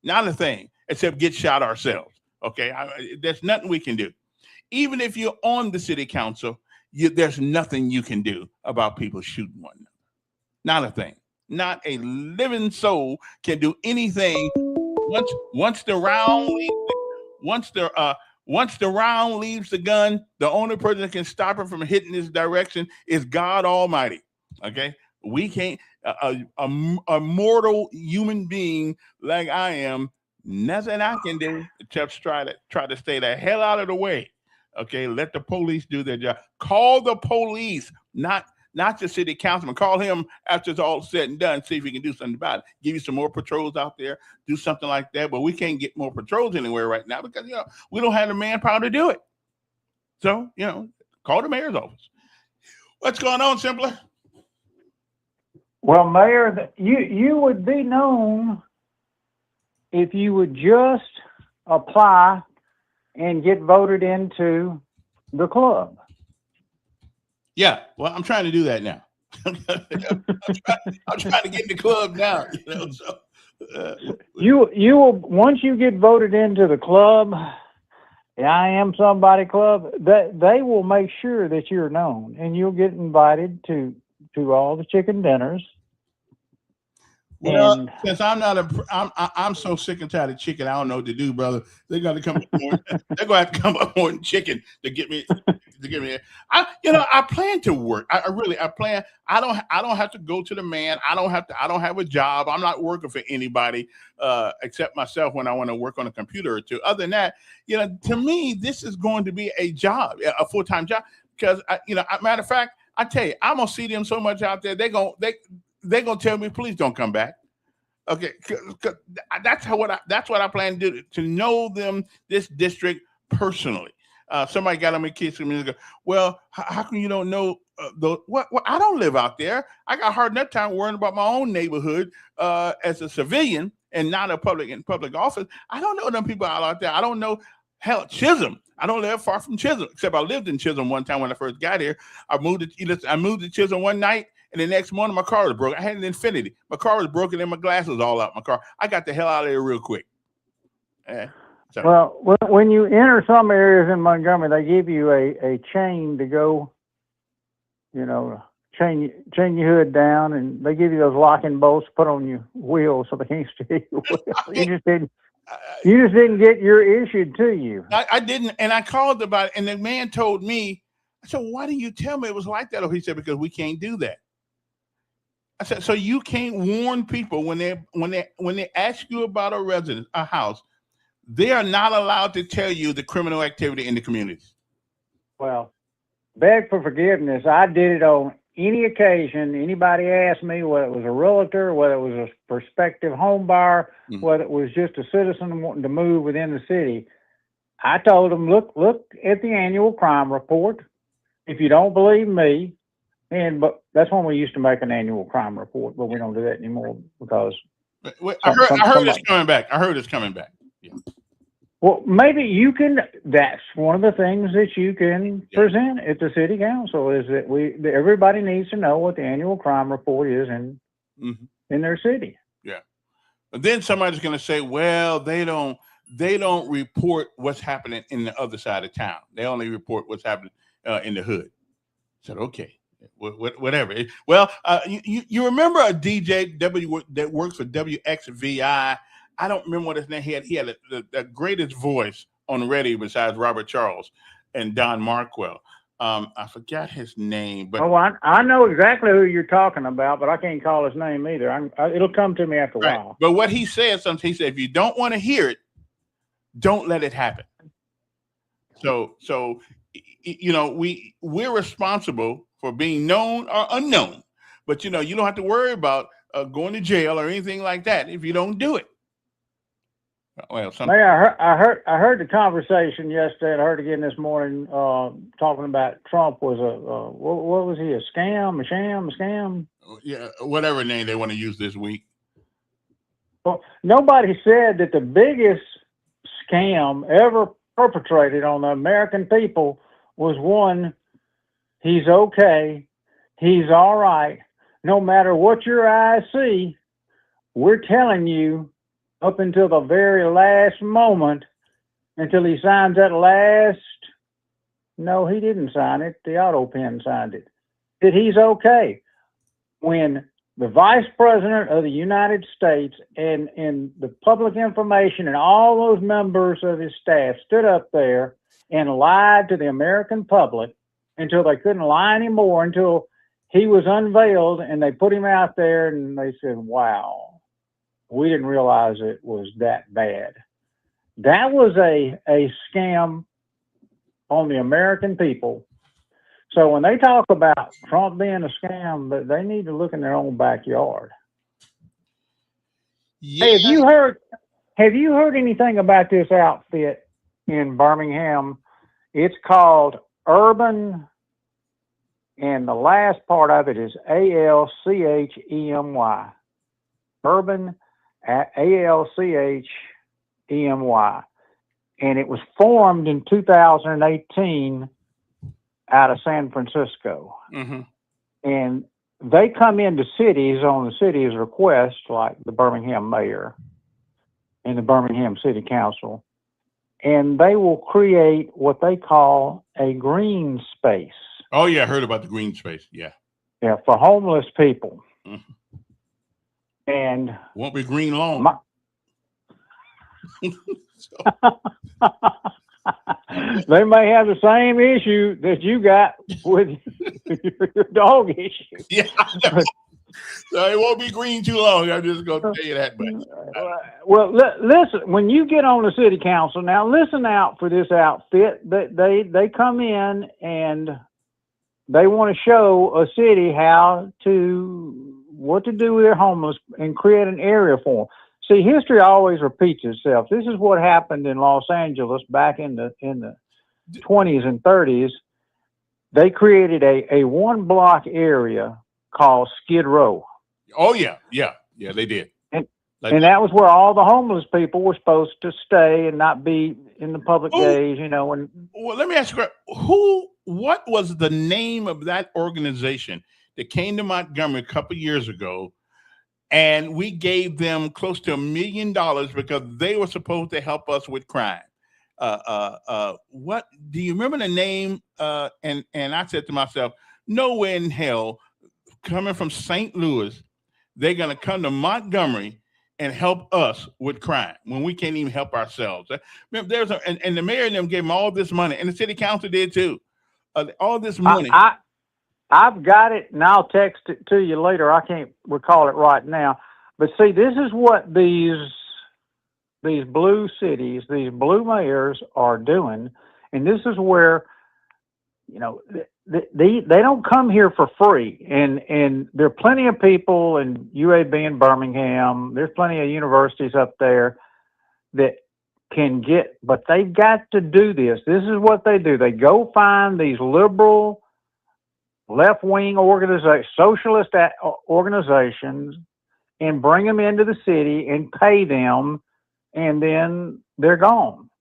Not a thing except get shot ourselves. Okay, there's nothing we can do. Even if you're on the city council, there's nothing you can do about people shooting one another. Not a thing. Not a living soul can do anything. Once the round leaves the gun, the only person that can stop it from hitting this direction is God Almighty. Okay, we can't. A mortal human being like I am. Nothing I can do except try to stay the hell out of the way. Okay, let the police do their job. Call the police, not the city councilman. Call him after it's all said and done. See if he can do something about it. Give you some more patrols out there. Do something like that. But we can't get more patrols anywhere right now because we don't have the manpower to do it. So call the mayor's office. What's going on, Simpler? Well, Mayor, you would be known if you would just apply and get voted into the club. Yeah, well, I'm trying to do that now. I'm trying to get in the club now. So you will, once you get voted into the club, the I Am Somebody Club, they will make sure that you're known, and you'll get invited to all the chicken dinners. Well, since I'm so sick and tired of chicken, I don't know what to do, brother. They got to come up more. They're going to have to come up more than chicken to get me. I plan to work. I plan. I don't have to go to the man. I don't have a job. I'm not working for anybody except myself when I want to work on a computer or two. Other than that, to me, this is going to be a job, a full-time job. Because matter of fact, I tell you, I'm gonna see them so much out there. They're gonna tell me, please don't come back. Okay, that's what I plan to do, to know them, this district personally. Somebody got on my kids a minute ago. Well, how come you don't know Well, I don't live out there. I got hard enough time worrying about my own neighborhood as a civilian and not a public office. I don't know them people out there. I don't know. Hell, Chisholm. I don't live far from Chisholm, except I lived in Chisholm one time when I first got here. I moved to Chisholm one night, and the next morning my car was broken. I had an Infiniti. My car was broken, and my glass was all out my car. I got the hell out of there real quick. Well, when you enter some areas in Montgomery, they give you a chain to go, chain your hood down, and they give you those locking bolts to put on your wheels so they can't steal your wheels. You just didn't get your issued to you. I didn't, and I called about it, and the man told me, I said, why didn't you tell me it was like that? He said, because we can't do that. I said, so you can't warn people when they ask you about a house, they are not allowed to tell you the criminal activity in the communities. Well, beg for forgiveness. I did it on any occasion anybody asked me, whether it was a realtor, whether it was a prospective home buyer, whether it was just a citizen wanting to move within the city, I told them, look at the annual crime report. If you don't believe me, but that's when we used to make an annual crime report, but we don't do that anymore because I heard it's coming back. I heard it's coming back. Yeah. Well, maybe you can. That's one of the things that you can present at the city council is that everybody needs to know what the annual crime report is in their city. Yeah, but then somebody's going to say, "Well, they don't report what's happening in the other side of town. They only report what's happening in the hood." I said, "Okay, whatever." Well, you remember a DJ that works for WXVI? I don't remember what his name. He had the greatest voice on the radio besides Robert Charles and Don Markwell. I forgot his name, but I know exactly who you're talking about, but I can't call his name either. It'll come to me after a while. But what he said, he said, if you don't want to hear it, don't let it happen. So we're responsible for being known or unknown, but you don't have to worry about going to jail or anything like that if you don't do it. Well, I heard the conversation yesterday. I heard again this morning talking about Trump was what was he, a scam, a sham, a scam? Yeah, whatever name they want to use this week. Well, nobody said that the biggest scam ever perpetrated on the American people was one. He's okay. He's all right. No matter what your eyes see, we're telling you up until the very last moment, until he signs that last, no, he didn't sign it. The auto pen signed it. That he's okay. When the vice president of the United States and the public information and all those members of his staff stood up there and lied to the American public until they couldn't lie anymore, until he was unveiled and they put him out there and they said, wow, we didn't realize it was that bad. That was a scam on the American people. So when they talk about Trump being a scam, they need to look in their own backyard. Yeah. Hey, have you heard anything about this outfit in Birmingham? It's called Urban, and the last part of it is ALCHEMY. Urban, ALCHEMY. And it was formed in 2018 out of San Francisco. And they come into cities on the city's request, like the Birmingham mayor and the Birmingham City Council, and they will create what they call a green space. Oh, yeah, I heard about the green space. Yeah, for homeless people. And won't be green long. They may have the same issue that you got with your dog issue. Yeah. So it won't be green too long. I'm just going to tell you that much. Well, listen, when you get on the city council, now listen out for this outfit. They come in and they want to show a city what to do with their homeless and create an area for them. See, history always repeats itself. This is what happened in Los Angeles back in the 20s and 30s. They created a one block area called Skid Row. Oh yeah, they did. And that was where all the homeless people were supposed to stay and not be in the public days, Well, let me ask you, what was the name of that organization that came to Montgomery a couple years ago? And we gave them close to $1 million because they were supposed to help us with crime. What do you remember the name? And I said to myself, nowhere in hell, coming from St. Louis, they're going to come to Montgomery and help us with crime when we can't even help ourselves. Remember, and the mayor and them gave them all this money, and the city council did too. All this money. I've got it, and I'll text it to you later. I can't recall it right now. But see, this is what these blue cities, these blue mayors are doing. And this is where you know, they don't come here for free. And there are plenty of people in UAB in Birmingham. There's plenty of universities up there that can get, but they've got to do this. This is what they do. They go find these liberal, left-wing organizations, socialist organizations, and bring them into the city and pay them, and then they're gone.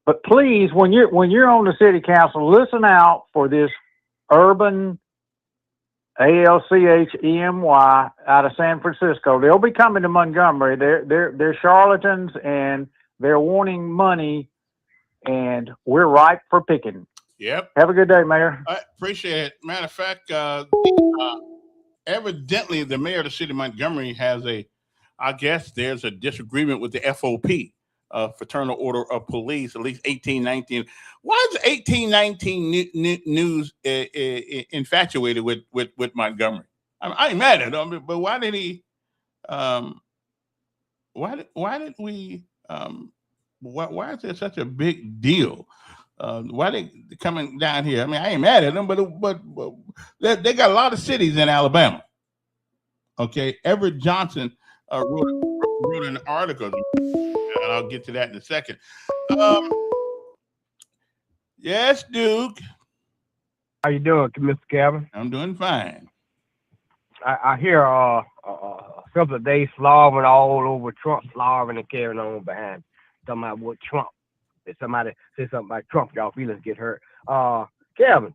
But please, when you're on the city council, listen out for this urban ALCHEMY out of San Francisco. They'll be coming to Montgomery. They're charlatans, and they're wanting money, and we're ripe for picking. Yep. Have a good day, Mayor. I appreciate it. Matter of fact, evidently the mayor of the city of Montgomery has I guess there's a disagreement with the FOP, Fraternal Order of Police, at least 1819. Why is 1819 news infatuated with Montgomery? I ain't mad at him, but why did he? Why did we? Why is there such a big deal? Why they coming down here? I mean, I ain't mad at them, but they got a lot of cities in Alabama. Okay, Everett Johnson wrote an article, and I'll get to that in a second. Yes, Duke. How you doing, Mr. Kevin? I'm doing fine. I hear several days slobbering all over Trump, slobbering and carrying on behind, talking about what Trump. If somebody says something about Trump, y'all feelings get hurt. Kevin,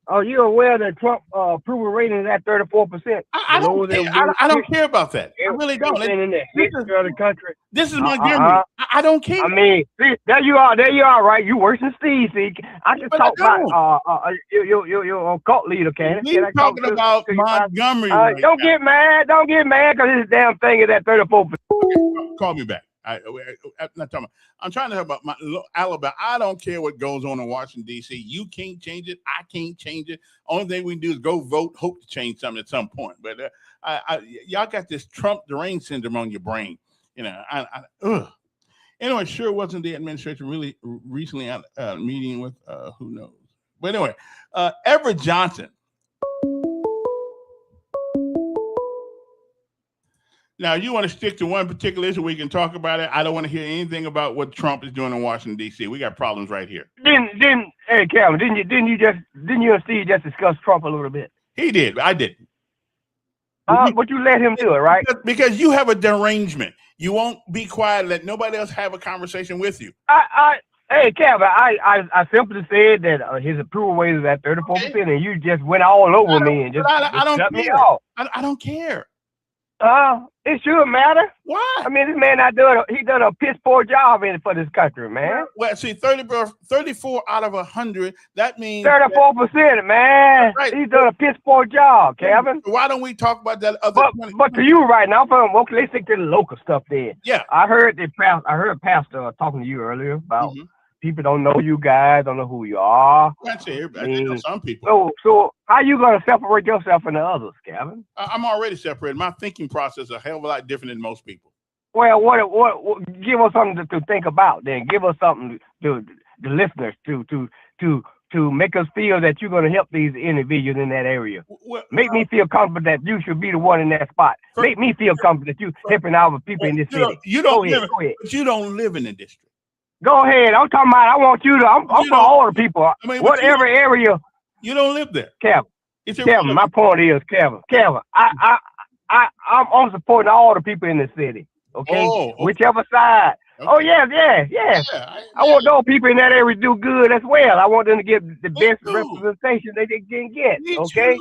are you aware that Trump approval rating is at 34%? I don't care about that. I really don't. In the history of the country. This is Montgomery. I don't care. I mean, see, there you are, right? You worse than Steve. See, I just talk about your cult leader, can We're talking about Montgomery. Don't get mad, because this damn thing is at 34%. Call me back. I'm not talking about. I'm trying to talk about Alabama. I don't care what goes on in Washington, D.C. You can't change it. I can't change it. Only thing we can do is go vote, hope to change something at some point. But y'all got this Trump deranged syndrome on your brain. You know, Anyway, sure wasn't the administration really recently at a meeting with who knows. But anyway, Everett Johnson. Now, you want to stick to one particular issue, we can talk about it. I don't want to hear anything about what Trump is doing in Washington, D.C. We got problems right here. Hey, Kevin, didn't you and Steve just discuss Trump a little bit? He did. I didn't. But you let him do it, right? Because you have a derangement. You won't be quiet. Let nobody else have a conversation with you. Hey, Kevin, I simply said that his approval rate is at 34%, and you just went all over me and just cut me off. I don't care. It should matter. Why? I mean, this man he done a piss poor job for this country, man. Well, see, 34 out of 100. That means 34%, man. Right. He's done a piss poor job, Kevin. Why don't we talk about that other? But to you right now, okay, let's stick to the local stuff then. Yeah, I heard Pastor talking to you earlier about people don't know you guys, don't know who you are. That's everybody. I know some people. So how you gonna separate yourself from the others, Kevin? I'm already separated. My thinking process is a hell of a lot different than most people. Well, what give us something to think about then. Give us something to the listeners to make us feel that you're going to help these individuals in that area. Make me feel comfortable that you should be the one in that spot. Make me feel comfortable that you're helping our people in this city. You don't live in the district. Go ahead. I'm talking about. I want you to. I'm for all the people. I mean, whatever area. You don't live there, Kevin. My point is, Kevin. I'm supporting all the people in the city. Okay, whichever side. Okay. Oh yeah. I want those people in that area to do good as well. I want them to get the best representation they can get. Okay.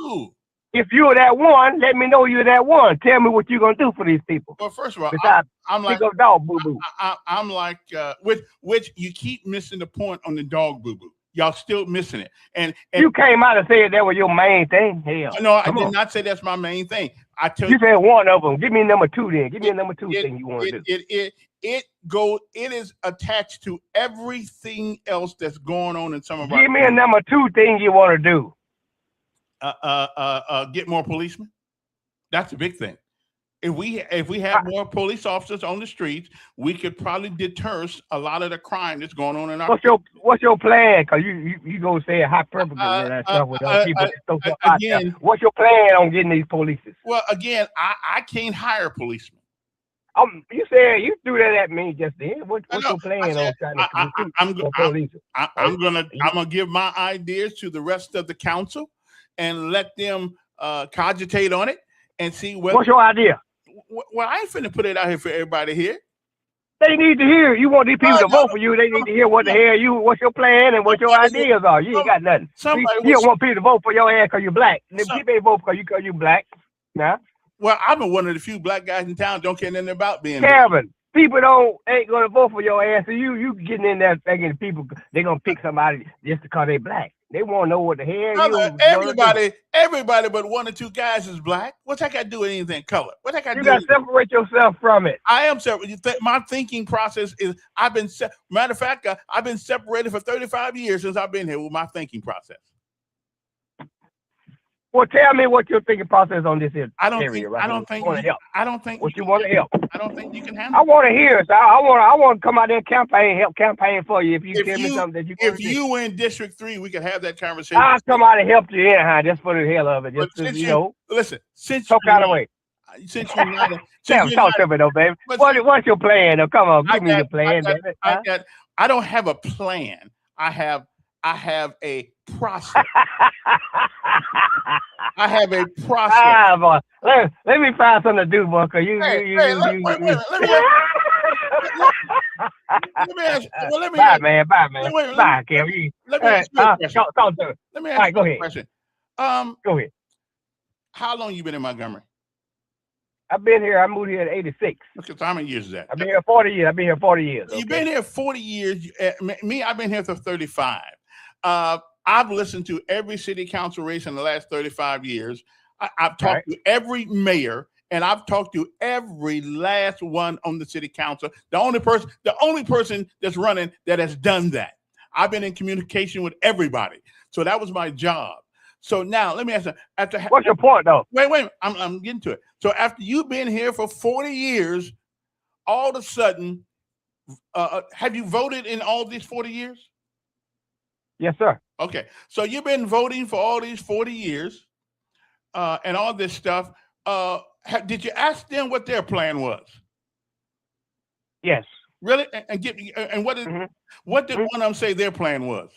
If you're that one, let me know you're that one. Tell me what you're gonna do for these people. Well, first of all, I'm like dog boo boo. I'm like which you keep missing the point on the dog boo boo. Y'all still missing it. And you came out and said that was your main thing. Hell, no, I did not say that's my main thing. I tell you, said one of them. Give me number two then. Give me a number two thing you want to do. It is attached to everything else that's going on in some of our. Give me a number two thing you want to do. Get more policemen. That's a big thing. If we have more police officers on the streets, we could probably deter a lot of the crime that's going on in our. What's your plan? Cause you go say hyperbole and that stuff with those people. Again, what's your plan on getting these polices? Well, again, I can't hire policemen. You said you threw that at me just then. What's your plan on trying to recruit I'm gonna give my ideas to the rest of the council and let them cogitate on it and see what. What's your idea? Well, I ain't finna put it out here for everybody here. They need to hear. You want these people to vote for you. They need to hear what the hell what's your plan and what your ideas are. You ain't got nothing. You don't want people to vote for your ass because you're black. People ain't vote because you black. Nah. Well, I'm one of the few black guys in town don't care nothing about being Kevin. People ain't gonna vote for your ass. So you getting in there thinking people they gonna pick somebody just because they black. They want to know what the hell. Everybody but one or two guys is black. What's that got to do with anything color? What that got to do? You got to separate yourself from it. I am separate. My thinking process is matter of fact, I've been separated for 35 years since I've been here with my thinking process. Well, tell me what your thinking process on this area. I don't think you want to help. I don't think you can handle. I want to hear it. So I want to come out there and help campaign for you. If you tell me something that you. If you were in District 3, we could have that conversation. I'll come out and help you anyhow, just for the hell of it. Listen, since talk out of way. Since you're not, talk to me though, baby. What's your plan? Though? Come on, give me your plan, baby. I don't have a plan. I have a process. I have a process. Boy. Let me find something to do, boy. Cause let me ask you. Bye, man. Bye, Kevin. Let me ask you a question. Talk to me. Let me ask you a question. Go ahead. How long you been in Montgomery? I've been here. I moved here in '86. Okay, so how many years is that? I've been here 40 years. You've been here 40 years. Me, I've been here for 35. I've listened to every city council race in the last 35 years. I've talked to every mayor, and I've talked to every last one on the city council. The only person that's running that has done that. I've been in communication with everybody. So that was my job. So now let me ask you. What's your point, though? Wait. I'm getting to it. So after you've been here for 40 years, all of a sudden, have you voted in all these 40 years? Yes, sir. Okay. So you've been voting for all these 40 years and all this stuff. Did you ask them what their plan was? Yes. Really? And what did one of them say their plan was?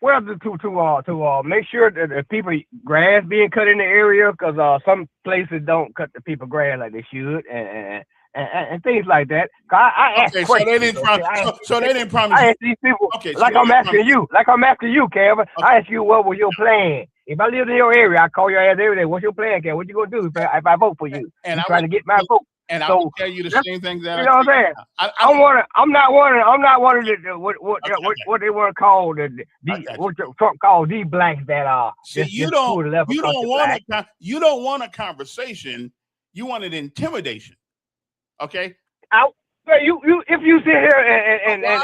Well, to make sure that the people grass being cut in the area, because some places don't cut the people grass like they should, and things like that. I asked questions. So they didn't promise. I asked these people. Okay, like I'm asking you, Kevin. Okay. I asked you what was your plan. If I lived in your area, I call your ass every day. What's your plan, Kevin? What you gonna do if I vote for you? And I'm trying to get my vote. And I will tell you the same thing that you know what I'm saying. I'm not one of the what they want to call what Trump called the blacks that are. See, you don't want a conversation. You want an intimidation. Okay. If you sit here and let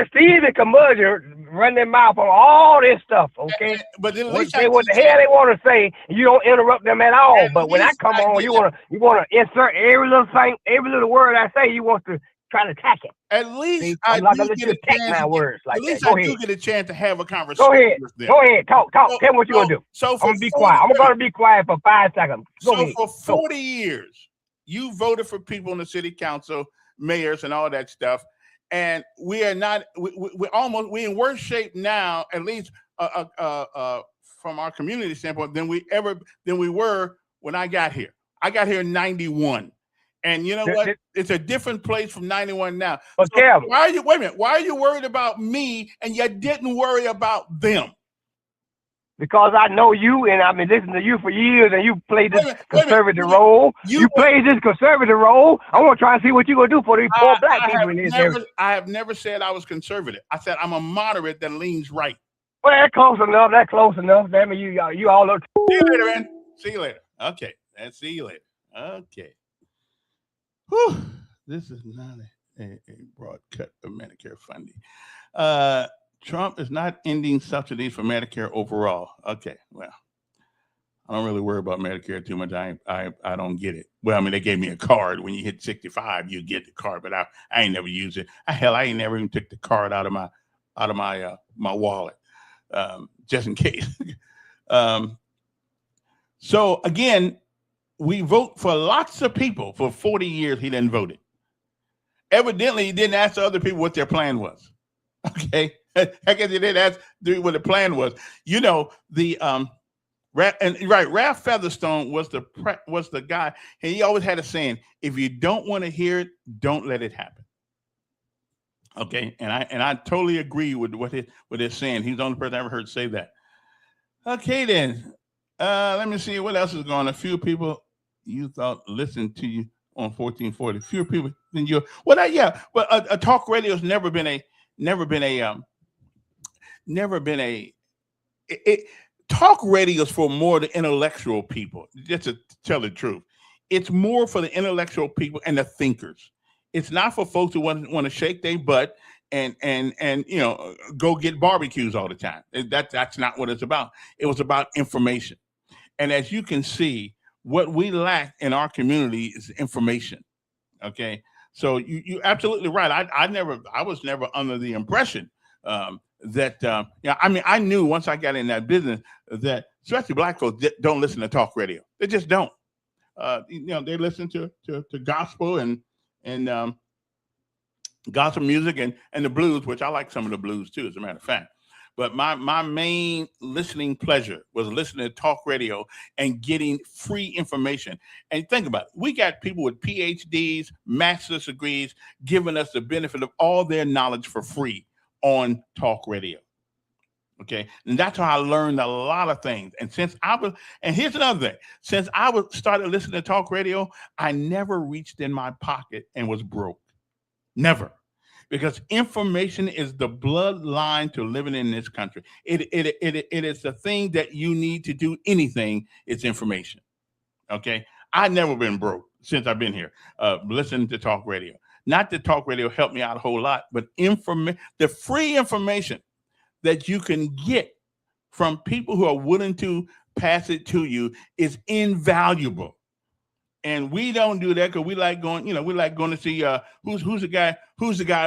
Steve and Curmudgeon run their mouth on all this stuff, okay? But then say what the hell they want to say, and you don't interrupt them at all. But when I come on, you want to insert every little thing, every little word I say. You want to try to attack it. At least I do get a chance to have a conversation. Go ahead. Talk. Tell me what you're gonna do. I'm gonna be quiet. I'm gonna be quiet for 5 seconds. For 40 years. You voted for people in the city council, mayors, and all that stuff, and we are not. We're in worse shape now, at least from our community standpoint, than we were when I got here. I got here in '91, and you know what? It's a different place from '91 now. But so why are you worried about me and you didn't worry about them? Because I know you, and I've been listening to you for years, and you played this conservative role. You played this conservative role. I want to try and see what you're going to do for these poor black people in this area. I have never said I was conservative. I said I'm a moderate that leans right. Well, that's close enough. Damn it, you all look. See you later, man. See you later. Okay. And see you later. Okay. Whew. This is not a broad cut of Medicare funding. Trump is not ending subsidies for Medicare overall. Okay, well, I don't really worry about Medicare too much. I don't get it. Well, I mean, they gave me a card. When you hit 65, you get the card, but I ain't never used it. I ain't never even took the card out of my my wallet, just in case. So again, we vote for lots of people. For 40 years, he didn't vote it. Evidently, he didn't ask the other people what their plan was. Okay, I guess he didn't ask what the plan was. You know, Ralph Featherstone was the guy, and he always had a saying: if you don't want to hear it, don't let it happen. Okay, and I totally agree with what it's saying. He's the only person I ever heard say that. Okay, then let me see what else is going on. A few people you thought listened to you on 1440. Fewer people than you. Well, a talk radio has never been a talk radio is for more the intellectual people. Just to tell the truth, it's more for the intellectual people and the thinkers. It's not for folks who want to shake their butt and go get barbecues all the time. That's not what it's about. It was about information. And as you can see, what we lack in our community is information. Okay, so you're absolutely right. I was never under the impression that I knew once I got in that business that especially black folks don't listen to talk radio. They just don't. They listen to gospel and gospel music and the blues, which I like some of the blues too, as a matter of fact. But my main listening pleasure was listening to talk radio and getting free information. And think about it. We got people with PhDs, master's degrees, giving us the benefit of all their knowledge for free on talk radio. Okay. And that's how I learned a lot of things. And here's another thing. Since I started listening to talk radio, I never reached in my pocket and was broke. Never. Because information is the bloodline to living in this country. It is the thing that you need to do anything. It's information. Okay, I've never been broke since I've been here. Listening to talk radio. Not that talk radio helped me out a whole lot, but the free information that you can get from people who are willing to pass it to you is invaluable. And we don't do that because we like going to see who's the guy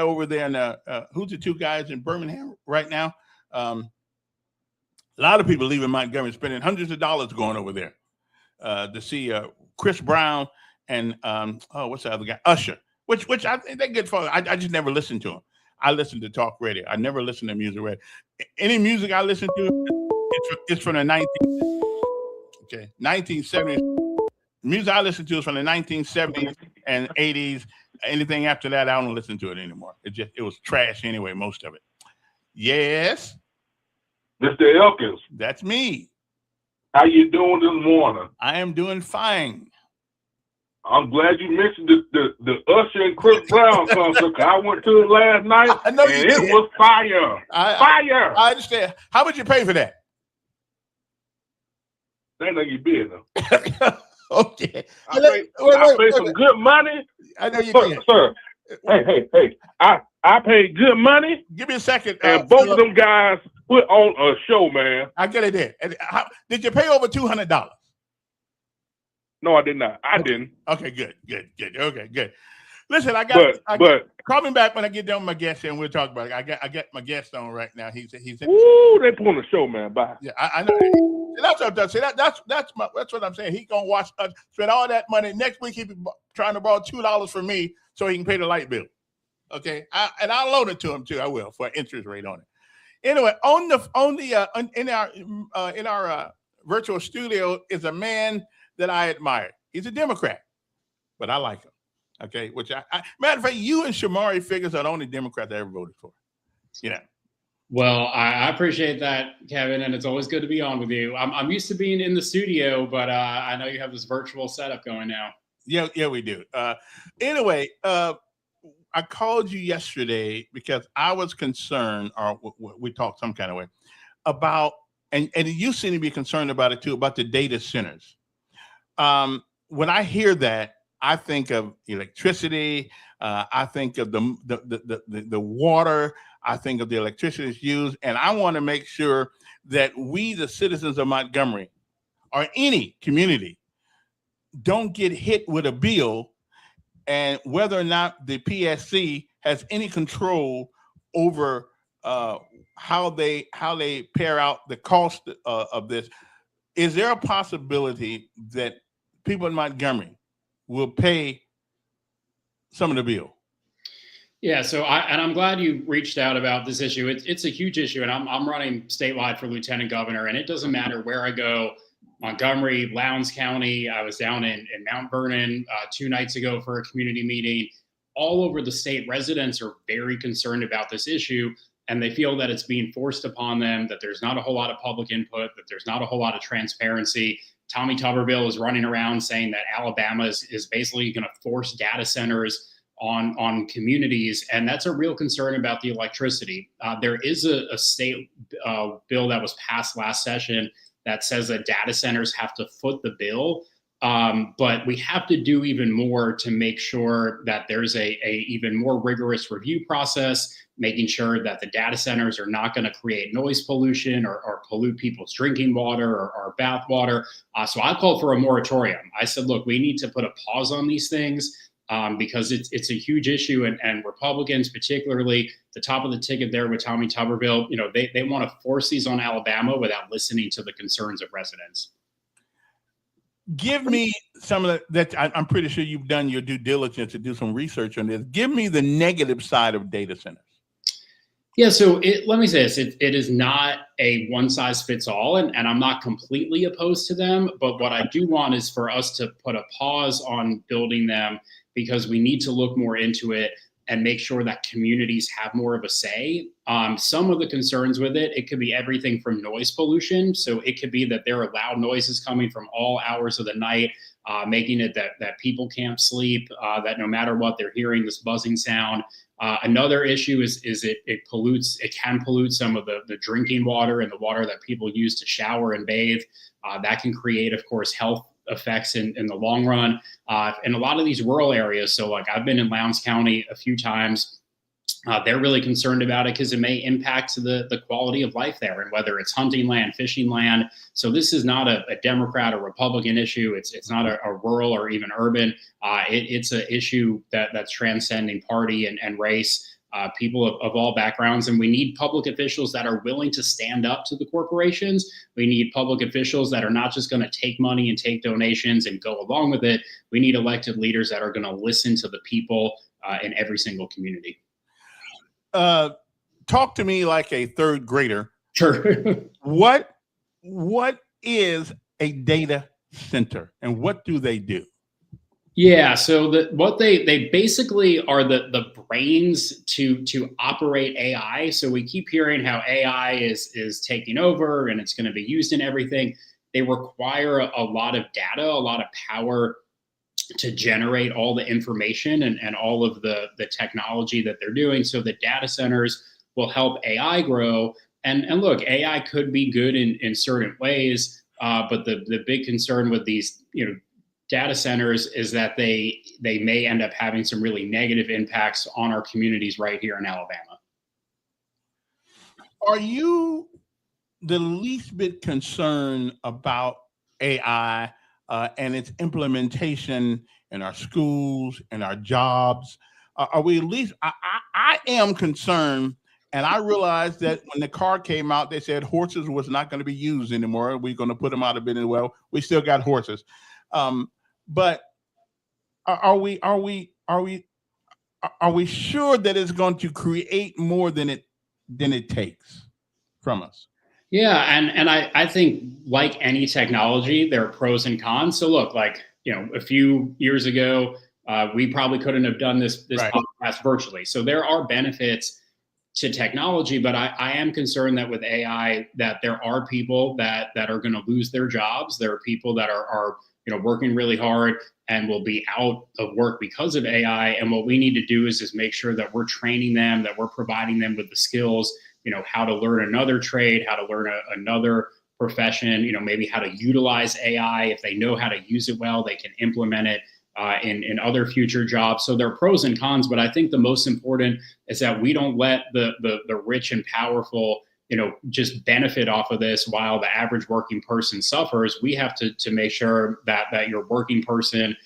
over there and who's the two guys in Birmingham right now. A lot of people leaving Montgomery, spending hundreds of dollars going over there to see Chris Brown and what's the other guy? Usher, which I think they're good for. I just never listened to them. I listen to talk radio. I never listen to music radio. Any music I listen to, it's from the 1970s. Music I listen to is from the 1970s and 80s. Anything after that, I don't listen to it anymore. It was trash anyway, most of it. Yes. Mr. Elkins. That's me. How you doing this morning? I am doing fine. I'm glad you mentioned the Usher and Chris Brown concert. I went to it last night, and it was fire. Fire. I understand. How much you pay for that? That ain't your business. Okay. I paid some good money. I know you did. Sir. Hey. I paid good money. Give me a second. And both of them guys put on a show, man. I get it there. Did you pay over $200? No, I did not. I didn't. Okay, good. Okay, good. Listen, call me back when I get done with my guest and we'll talk about it. I got my guest on right now. He's ooh, they put on the show, man. Bye. Yeah, I know. That's what I'm saying. That's what I'm saying. He gonna watch us spend all that money. Next week he be trying to borrow $2 from me so he can pay the light bill. Okay, I'll loan it to him too. I will for an interest rate on it. Anyway, in our virtual studio is a man that I admire. He's a Democrat, but I like him. Okay, which matter of fact, you and Shamari Figures are the only Democrats I ever voted for. Yeah. Well, I appreciate that, Kevin, and it's always good to be on with you. I'm used to being in the studio, but I know you have this virtual setup going now. Yeah, we do. Anyway, I called you yesterday because I was concerned, or we talked some kind of way, about, and you seem to be concerned about it too, about the data centers. When I hear that, I think of electricity. I think of the water. I think of the electricity that's used, and I want to make sure that we, the citizens of Montgomery, or any community don't get hit with a bill, and whether or not the PSC has any control over how they pare out the cost of this. Is there a possibility that people in Montgomery will pay some of the bill? Yeah, so I'm glad you reached out about this issue. It's a huge issue, and I'm running statewide for lieutenant governor, and it doesn't matter where I go, Montgomery, Lowndes County. I was down in Mount Vernon 2 nights ago for a community meeting. All over the state, residents are very concerned about this issue, and they feel that it's being forced upon them, that there's not a whole lot of public input, that there's not a whole lot of transparency. Tommy Tuberville is running around saying that Alabama is basically going to force data centers on communities, and that's a real concern about the electricity. There is a state bill that was passed last session that says that data centers have to foot the bill, but we have to do even more to make sure that there's a even more rigorous review process, making sure that the data centers are not going to create noise pollution or pollute people's drinking water or bath water. So I called for a moratorium. I said, look, we need to put a pause on these things. Because it's a huge issue, and Republicans, particularly the top of the ticket there with Tommy Tuberville, they want to force these on Alabama without listening to the concerns of residents. Give me some of that. I'm pretty sure you've done your due diligence to do some research on this. Give me the negative side of data centers. Yeah, so let me say this. It is not a one-size-fits-all, and I'm not completely opposed to them, but what I do want is for us to put a pause on building them, because we need to look more into it and make sure that communities have more of a say. Some of the concerns with it could be everything from noise pollution. So it could be that there are loud noises coming from all hours of the night, making it that people can't sleep, that no matter what, they're hearing this buzzing sound. Another issue is it can pollute some of the drinking water and the water that people use to shower and bathe. That can create, of course, health effects in the long run. In a lot of these rural areas, so like I've been in Lowndes County a few times, they're really concerned about it because it may impact the quality of life there, and whether it's hunting land, fishing land. So this is not a Democrat or Republican issue. It's not a rural or even urban. It's an issue that's transcending party and race. People of all backgrounds, and we need public officials that are willing to stand up to the corporations. We need public officials that are not just going to take money and take donations and go along with it. We need elected leaders that are going to listen to the people in every single community. Talk to me like a third grader. Sure. What is a data center, and what do they do? Yeah, so what they basically are the brains to operate AI. So we keep hearing how AI is taking over and it's going to be used in everything. They require a lot of data, a lot of power to generate all the information and all of the technology that they're doing. So the data centers will help AI grow. And look, AI could be good in certain ways, but the big concern with these data centers is that they may end up having some really negative impacts on our communities right here in Alabama. Are you the least bit concerned about AI and its implementation in our schools and our jobs? Are we at least? I am concerned, and I realized that when the car came out, they said horses was not going to be used anymore. We're going to put them out of business. Well, we still got horses. But are we sure that it's going to create more than it takes from us? Yeah, and I think like any technology, there are pros and cons. So look, a few years ago, we probably couldn't have done this right. podcast virtually. So there are benefits to technology, but I am concerned that with AI, that there are people that are going to lose their jobs. There are people that are working really hard and will be out of work because of AI. And what we need to do is make sure that we're training them, that we're providing them with the skills, how to learn another trade, how to learn another profession, maybe how to utilize AI. If they know how to use it well, they can implement it in other future jobs. So there are pros and cons, but I think the most important is that we don't let the rich and powerful just benefit off of this while the average working person suffers. We have to make sure that your working person,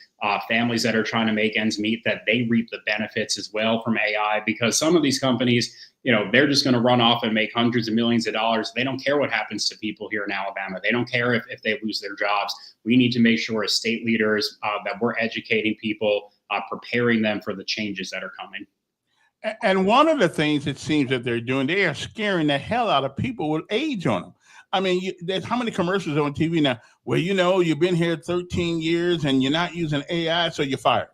families that are trying to make ends meet, that they reap the benefits as well from AI, because some of these companies, they're just going to run off and make hundreds of millions of dollars. They don't care what happens to people here in Alabama. They don't care if they lose their jobs. We need to make sure as state leaders that we're educating people, preparing them for the changes that are coming. And one of the things it seems that they're doing, they are scaring the hell out of people with age on them. I mean, there's how many commercials on TV now? Well, you've been here 13 years and you're not using AI, so you're fired.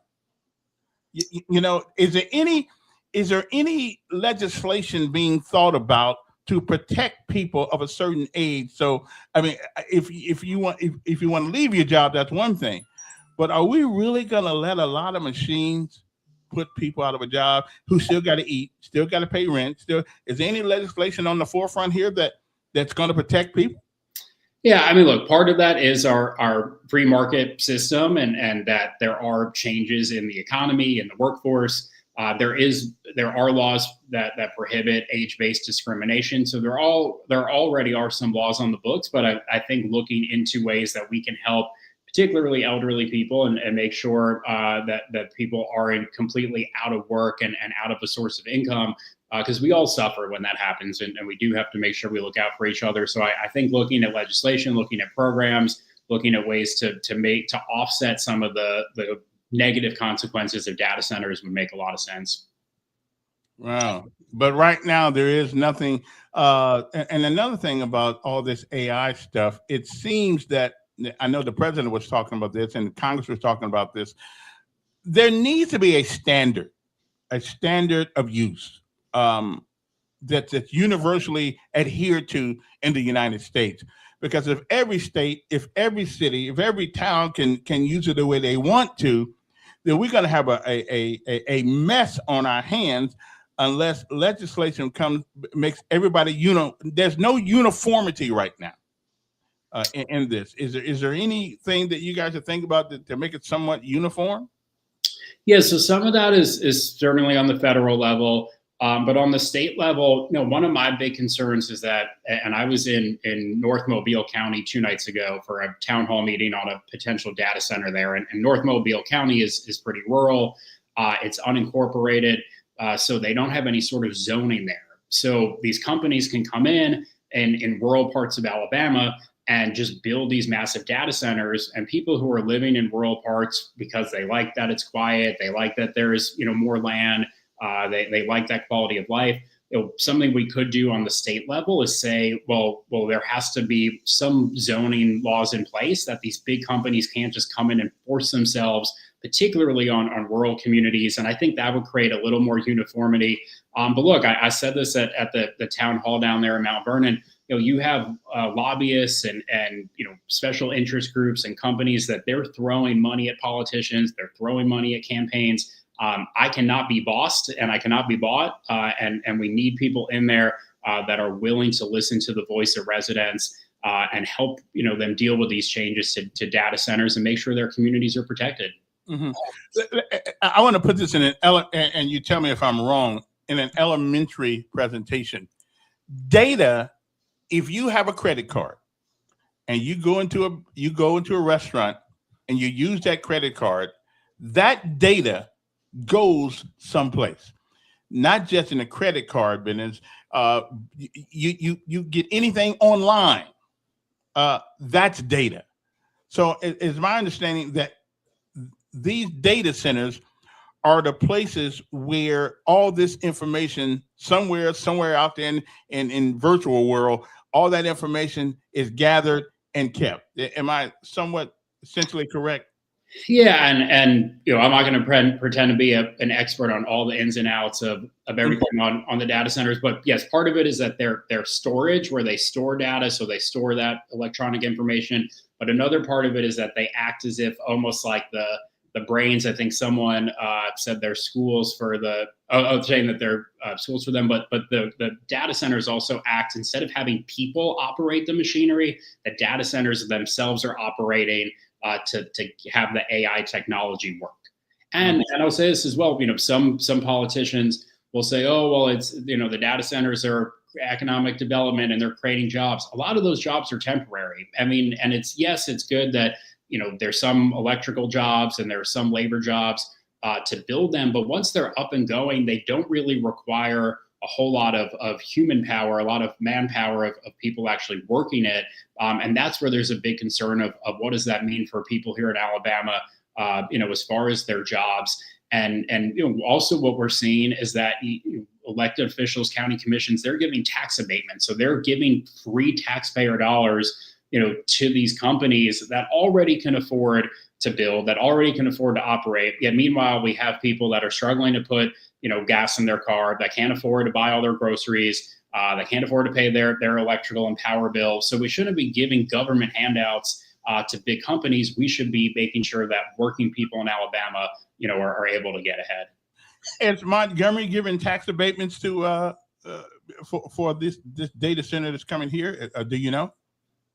Is there any legislation being thought about to protect people of a certain age? So, I mean, if you want to leave your job, that's one thing. But are we really going to let a lot of machines put people out of a job who still got to eat, still got to pay rent? Is there any legislation on the forefront here that's going to protect people? Yeah, I mean, look, part of that is our free market system, and that there are changes in the economy and the workforce. There are laws that prohibit age-based discrimination. So there already are some laws on the books, but I think looking into ways that we can help particularly elderly people and make sure that people aren't completely out of work and out of a source of income, because we all suffer when that happens, and we do have to make sure we look out for each other. So I think looking at legislation, looking at programs, looking at ways to offset some of the negative consequences of data centers would make a lot of sense. Wow. But right now there is nothing. And another thing about all this AI stuff, it seems that, I know the president was talking about this and Congress was talking about this. There needs to be a standard of use that's universally adhered to in the United States. Because if every state, if every city, if every town can use it the way they want to, then we're going to have a mess on our hands unless legislation makes everybody, there's no uniformity right now. In this, is there anything that you guys are thinking about to make it somewhat uniform? Yeah, so some of that is certainly on the federal level, but on the state level, one of my big concerns is that, and I was in North Mobile County 2 nights ago for a town hall meeting on a potential data center there, and North Mobile County is pretty rural, it's unincorporated, so they don't have any sort of zoning there. So these companies can come in rural parts of Alabama and just build these massive data centers, and people who are living in rural parts, because they like that it's quiet, they like that there's more land, they like that quality of life. Something we could do on the state level is say, well, there has to be some zoning laws in place that these big companies can't just come in and force themselves, particularly on rural communities. And I think that would create a little more uniformity. But look, I said this at the town hall down there in Mount Vernon. You have lobbyists and special interest groups and companies that they're throwing money at politicians. They're throwing money at campaigns. I cannot be bossed and I cannot be bought. And we need people in there that are willing to listen to the voice of residents and help them deal with these changes to data centers and make sure their communities are protected. Mm-hmm. I want to put this in and you tell me if I'm wrong, in an elementary presentation. Data. If you have a credit card and you go into a restaurant and you use that credit card, that data goes someplace, not just in the credit card business. You get anything online, that's data. So it's my understanding that these data centers are the places where all this information somewhere out there in virtual world, all that information is gathered and kept. Am I somewhat essentially correct? Yeah, and I'm not going to pretend to be an expert on all the ins and outs of everything on the data centers, but yes, part of it is that their storage, where they store data, so they store that electronic information. But another part of it is that they act as if almost like the brains. I think someone said they're schools for saying that they're schools for them, but the data centers also act, instead of having people operate the machinery, the data centers themselves are operating to have the AI technology work. And I'll say this as well, some politicians will say, oh, well, it's, the data centers are economic development and they're creating jobs. A lot of those jobs are temporary. I mean, and it's good that, there's some electrical jobs and there's some labor jobs to build them. But once they're up and going, they don't really require a whole lot of human power, a lot of manpower of people actually working it. And that's where there's a big concern of what does that mean for people here in Alabama, as far as their jobs. And also what we're seeing is that elected officials, county commissions, they're giving tax abatement. So they're giving free taxpayer dollars, to these companies that already can afford to build, that already can afford to operate. Yet meanwhile, we have people that are struggling to put, gas in their car, that can't afford to buy all their groceries, that can't afford to pay their electrical and power bill. So we shouldn't be giving government handouts to big companies. We should be making sure that working people in Alabama, are able to get ahead. Is Montgomery giving tax abatements to for this data center that's coming here? Do you know?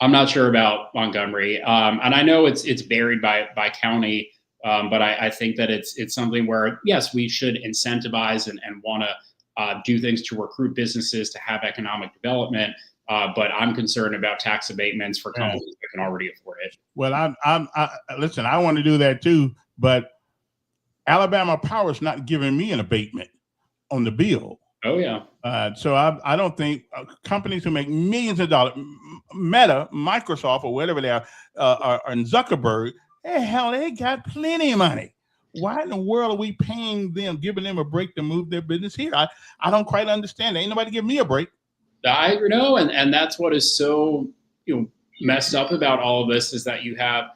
I'm not sure about Montgomery, and I know it's varied by county, but I think that it's something where, yes, we should incentivize and want to do things to recruit businesses to have economic development. But I'm concerned about tax abatements for companies that can already afford it. Well, listen, I want to do that too, but Alabama Power is not giving me an abatement on the bill. Oh, yeah. So I don't think companies who make millions of dollars, Meta, Microsoft, or whatever they are, and Zuckerberg, they got plenty of money. Why in the world are we paying them, giving them a break to move their business here? I don't quite understand. Ain't nobody give me a break. I agree. No, and that's what is so messed up about all of this is that you have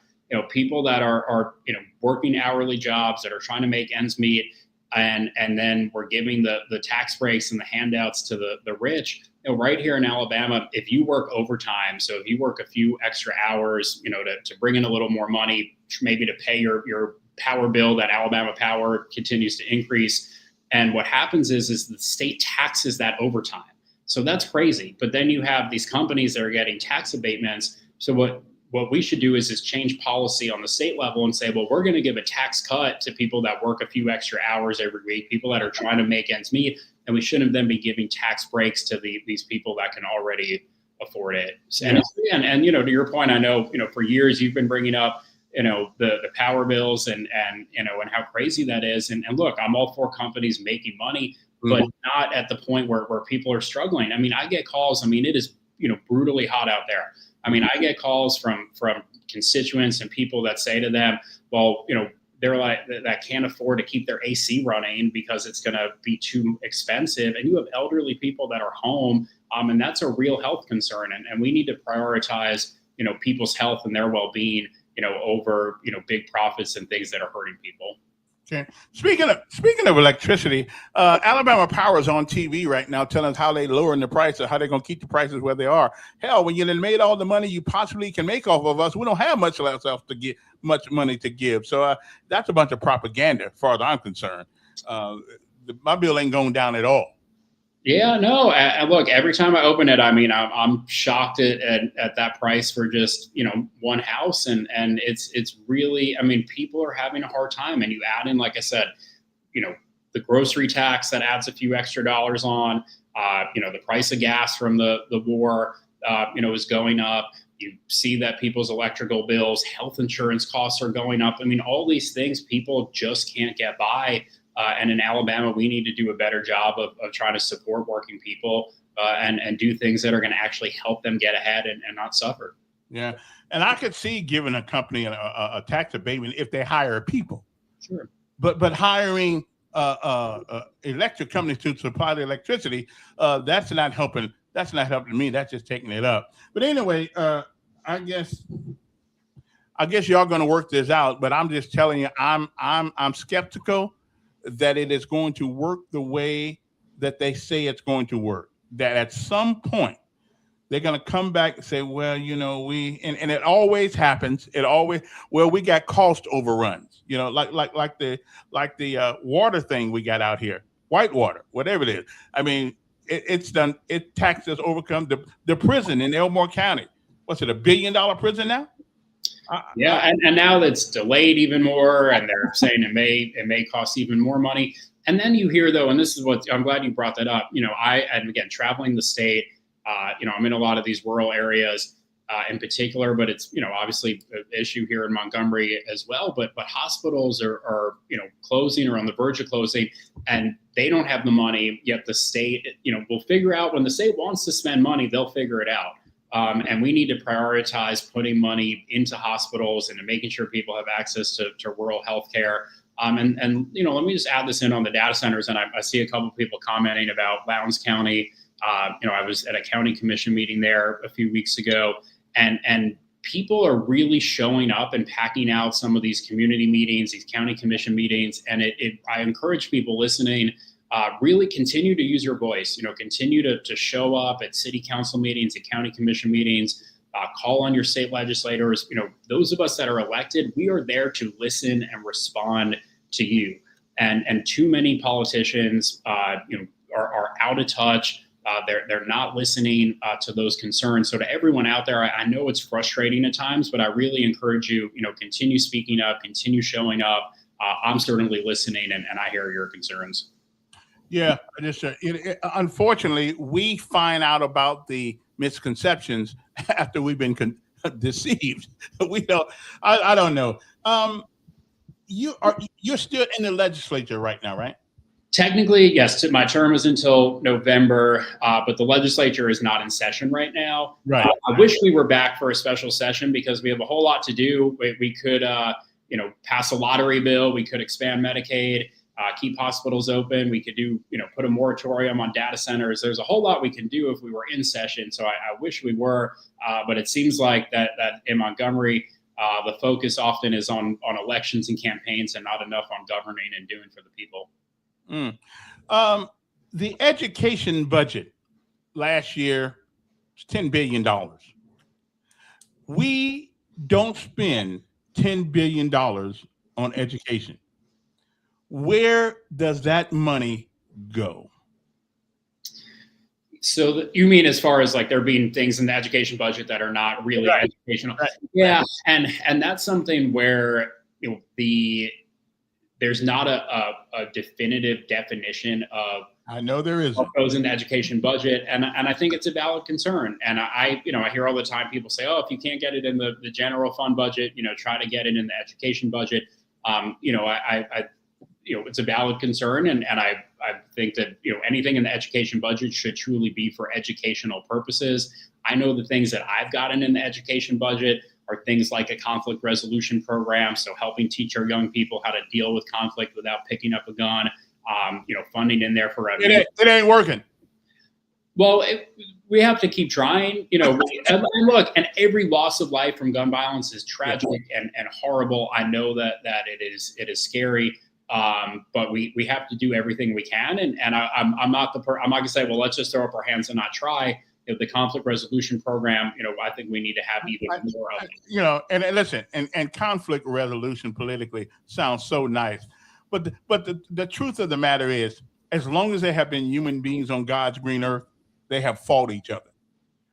people that are working hourly jobs that are trying to make ends meet. And then we're giving the tax breaks and the handouts to the rich. Right here in Alabama, if you work overtime, so if you work a few extra hours, to bring in a little more money, maybe to pay your power bill, that Alabama Power continues to increase. And what happens is the state taxes that overtime. So that's crazy. But then you have these companies that are getting tax abatements. So what we should do is change policy on the state level and say, well, we're going to give a tax cut to people that work a few extra hours every week, people that are trying to make ends meet, and we shouldn't then be giving tax breaks to these people that can already afford it. And to your point, I know, for years you've been bringing up, the power bills and how crazy that is. And look, I'm all for companies making money, but not at the point where people are struggling. I mean, I get calls. I mean, it is, brutally hot out there. I mean, I get calls from constituents and people that say to them, well, they're like, that can't afford to keep their AC running because it's going to be too expensive. And you have elderly people that are home, and that's a real health concern. And we need to prioritize, people's health and their well-being, over, big profits and things that are hurting people. Okay. Speaking of electricity, Alabama Power is on TV right now telling us how they're lowering the prices, how they're going to keep the prices where they are. Hell, when you done made all the money you possibly can make off of us, we don't have much money to give. So that's a bunch of propaganda, as far as I'm concerned. My bill ain't going down at all. Yeah, no. And look, every time I open it, I mean, I'm shocked at that price for just, one house. And it's really, I mean, people are having a hard time. And you add in, like I said, the grocery tax that adds a few extra dollars on, the price of gas from the war, is going up. You see that people's electrical bills, health insurance costs are going up. I mean, all these things, people just can't get by. And in Alabama, we need to do a better job of trying to support working people and do things that are going to actually help them get ahead and not suffer. Yeah. And I could see giving a company a tax abatement if they hire people. Sure. But hiring electric companies to supply the electricity, that's not helping. That's not helping me. That's just taking it up. But anyway, I guess y'all going to work this out. But I'm just telling you, I'm skeptical that it is going to work the way that they say it's going to work. That at some point they're going to come back and say, well, and it always happens. We got cost overruns, like the water thing we got out here, Whitewater, whatever it is. I mean, it's done. It taxes overcome the prison in Elmore County. What's it, $1 billion prison now? And now that's delayed even more, and they're saying it may cost even more money. And then you hear, though, and this is what I'm glad you brought that up. And again, traveling the state, I'm in a lot of these rural areas in particular, but it's, obviously an issue here in Montgomery as well. But hospitals are closing or on the verge of closing, and they don't have the money, yet the state, will figure out when the state wants to spend money, they'll figure it out. And we need to prioritize putting money into hospitals and making sure people have access to rural health care. And let me just add this in on the data centers. And I see a couple of people commenting about Lowndes County. I was at a county commission meeting there a few weeks ago, and people are really showing up and packing out some of these community meetings, these county commission meetings. And I encourage people listening, really continue to use your voice, continue to show up at city council meetings, at county commission meetings, call on your state legislators. Those of us that are elected, we are there to listen and respond to you. And too many politicians, are out of touch. They're not listening to those concerns. So to everyone out there, I know it's frustrating at times, but I really encourage you, continue speaking up, continue showing up. I'm certainly listening, and I hear your concerns. Yeah, unfortunately, we find out about the misconceptions after we've been deceived. We don't. I don't know. You're still in the legislature right now, right? Technically, yes. My term is until November, but the legislature is not in session right now. Right. I wish we were back for a special session because we have a whole lot to do. We could, pass a lottery bill. We could expand Medicaid, keep hospitals open. We could do, put a moratorium on data centers. There's a whole lot we can do if we were in session. So I wish we were, but it seems like that in Montgomery, the focus often is on elections and campaigns and not enough on governing and doing for the people. The education budget last year was $10 billion. We don't spend $10 billion on education. Where does that money go? So you mean as far as like there being things in the education budget that are not really educational? Right. Yeah, and that's something where there's not a definitive definition of. I know there isn't. What goes in the education budget, and I think it's a valid concern. And I hear all the time people say, oh, if you can't get it in the general fund budget, try to get it in the education budget. It's a valid concern, and I think that anything in the education budget should truly be for educational purposes. I know the things that I've gotten in the education budget are things like a conflict resolution program, so helping teach our young people how to deal with conflict without picking up a gun. Funding in there for it ain't working. Well, we have to keep trying, and look, and every loss of life from gun violence is tragic and horrible. I know that it is scary, but we have to do everything we can. And I'm not gonna say, well, let's just throw up our hands and not try. The conflict resolution program, I think we need to have even more of it. And listen, and conflict resolution politically sounds so nice. But the truth of the matter is, as long as there have been human beings on God's green earth, they have fought each other.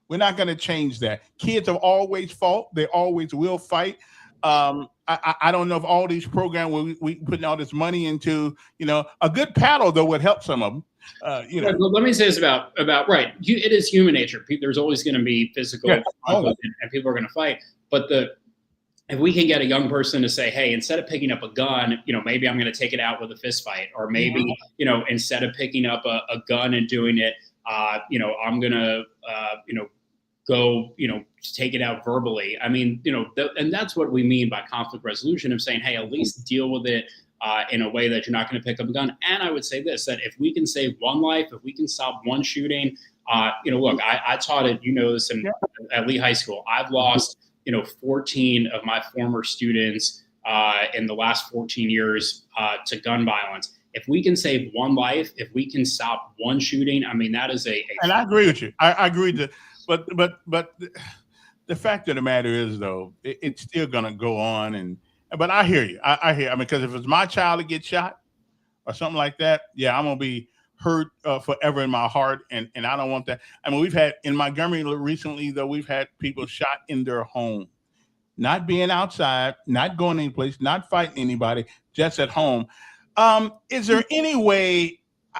We're not going to change that. Kids have always fought. They always will fight. I don't know if all these programs we putting all this money into, a good paddle, though, would help some of them. Let me say this about right. It is human nature. There's always going to be physical and people are going to fight. But if we can get a young person to say, hey, instead of picking up a gun, maybe I'm going to take it out with a fist fight, or maybe, instead of picking up a gun and doing it, I'm going to, go, take it out verbally. I mean, and that's what we mean by conflict resolution, of saying, hey, at least deal with it in a way that you're not going to pick up a gun. And I would say this, that if we can save one life, if we can stop one shooting, look, I taught it, this at Lee High School. I've lost 14 of my former students in the last 14 years to gun violence. If we can save one life, if we can stop one shooting, I mean, that is and I agree with you. I agree that, but the fact of the matter is, though, it's still going to go on. But I hear you. I hear. Because if it's my child to get shot or something like that, yeah, I'm going to be hurt forever in my heart, and I don't want that. I mean, we've had in Montgomery recently, though, we've had people shot in their home, not being outside, not going anyplace, not fighting anybody, just at home. Is there any way?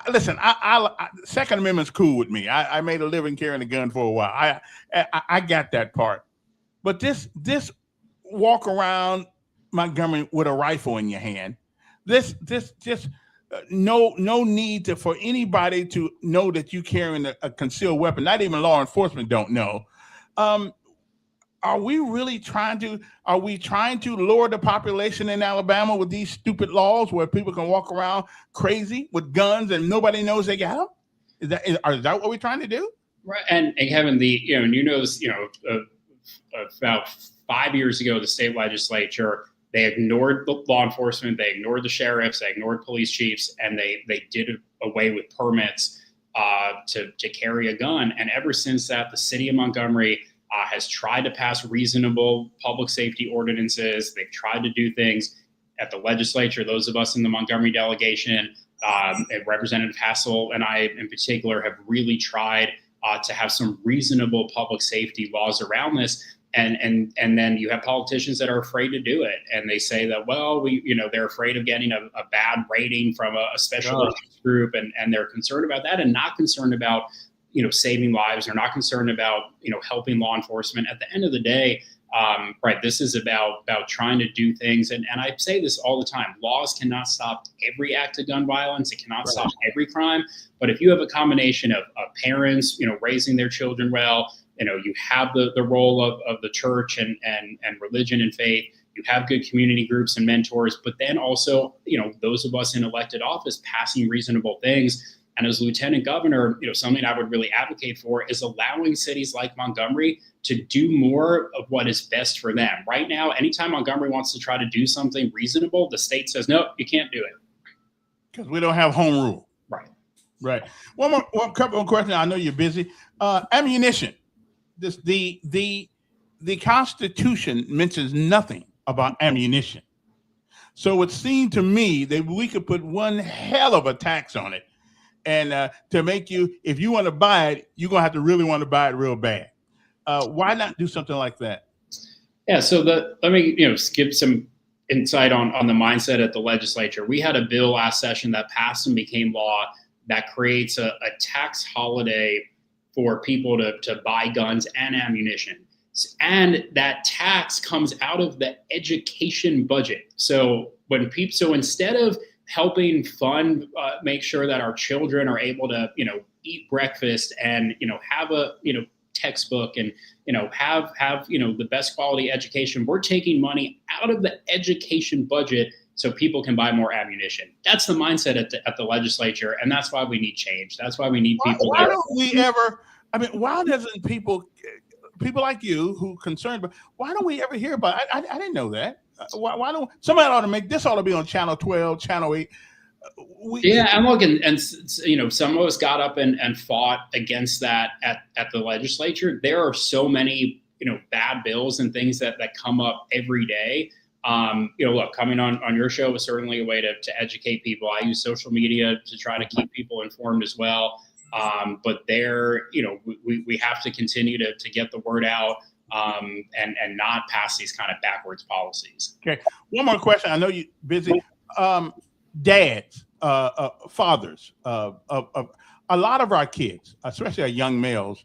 Listen, I Second Amendment's cool with me. I made a living carrying a gun for a while. I got that part. But this walk around Montgomery with a rifle in your hand, this just no need for anybody to know that you carrying a concealed weapon. Not even law enforcement don't know. Are we really trying to lower the population in Alabama with these stupid laws where people can walk around crazy with guns and nobody knows they got them? Is that what we're trying to do? Right. And Kevin, about 5 years ago, the state legislature, they ignored the law enforcement, they ignored the sheriffs, they ignored police chiefs, and they did away with permits to carry a gun. And ever since that, the city of Montgomery has tried to pass reasonable public safety ordinances. They've tried to do things at the legislature. Those of us in the Montgomery delegation, and Representative Hassel and I in particular, have really tried to have some reasonable public safety laws around this. And then you have politicians that are afraid to do it. And they say that, well, they're afraid of getting a bad rating from a special interest group. And they're concerned about that and not concerned about, saving lives. They're not concerned about, helping law enforcement. At the end of the day, this is about trying to do things. And I say this all the time. Laws cannot stop every act of gun violence. It cannot stop every crime. But if you have a combination of parents, raising their children well, you have the role of the church and religion and faith. You have good community groups and mentors, but then also, those of us in elected office passing reasonable things. And as lieutenant governor, something I would really advocate for is allowing cities like Montgomery to do more of what is best for them. Right now, anytime Montgomery wants to try to do something reasonable, the state says, no, you can't do it. Because we don't have home rule. Right. One couple of questions. I know you're busy. Ammunition. The Constitution mentions nothing about ammunition. So it seemed to me that we could put one hell of a tax on it. And to make you, if you want to buy it, you're going to have to really want to buy it real bad. Why not do something like that? Yeah, so let me skip some insight on the mindset at the legislature. We had a bill last session that passed and became law that creates a tax holiday for people to buy guns and ammunition. And that tax comes out of the education budget. So instead of helping fund, make sure that our children are able to, eat breakfast and, have a, textbook and, have the best quality education, we're taking money out of the education budget so people can buy more ammunition. That's the mindset at the legislature. And that's why we need change. That's why we need people. Why don't we ever, why doesn't people like you who concerned, but why don't we ever hear about it? I didn't know that. Why don't somebody ought to be on channel 12, channel 8. I'm looking, and some of us got up and fought against that at the legislature. There are so many bad bills and things that come up every day. Look, coming on your show was certainly a way to educate people. I use social media to try to keep people informed as well. But we have to continue to get the word out. And not pass these kind of backwards policies. Okay. One more question. I know you're busy. Dads, fathers, of a lot of our kids, especially our young males,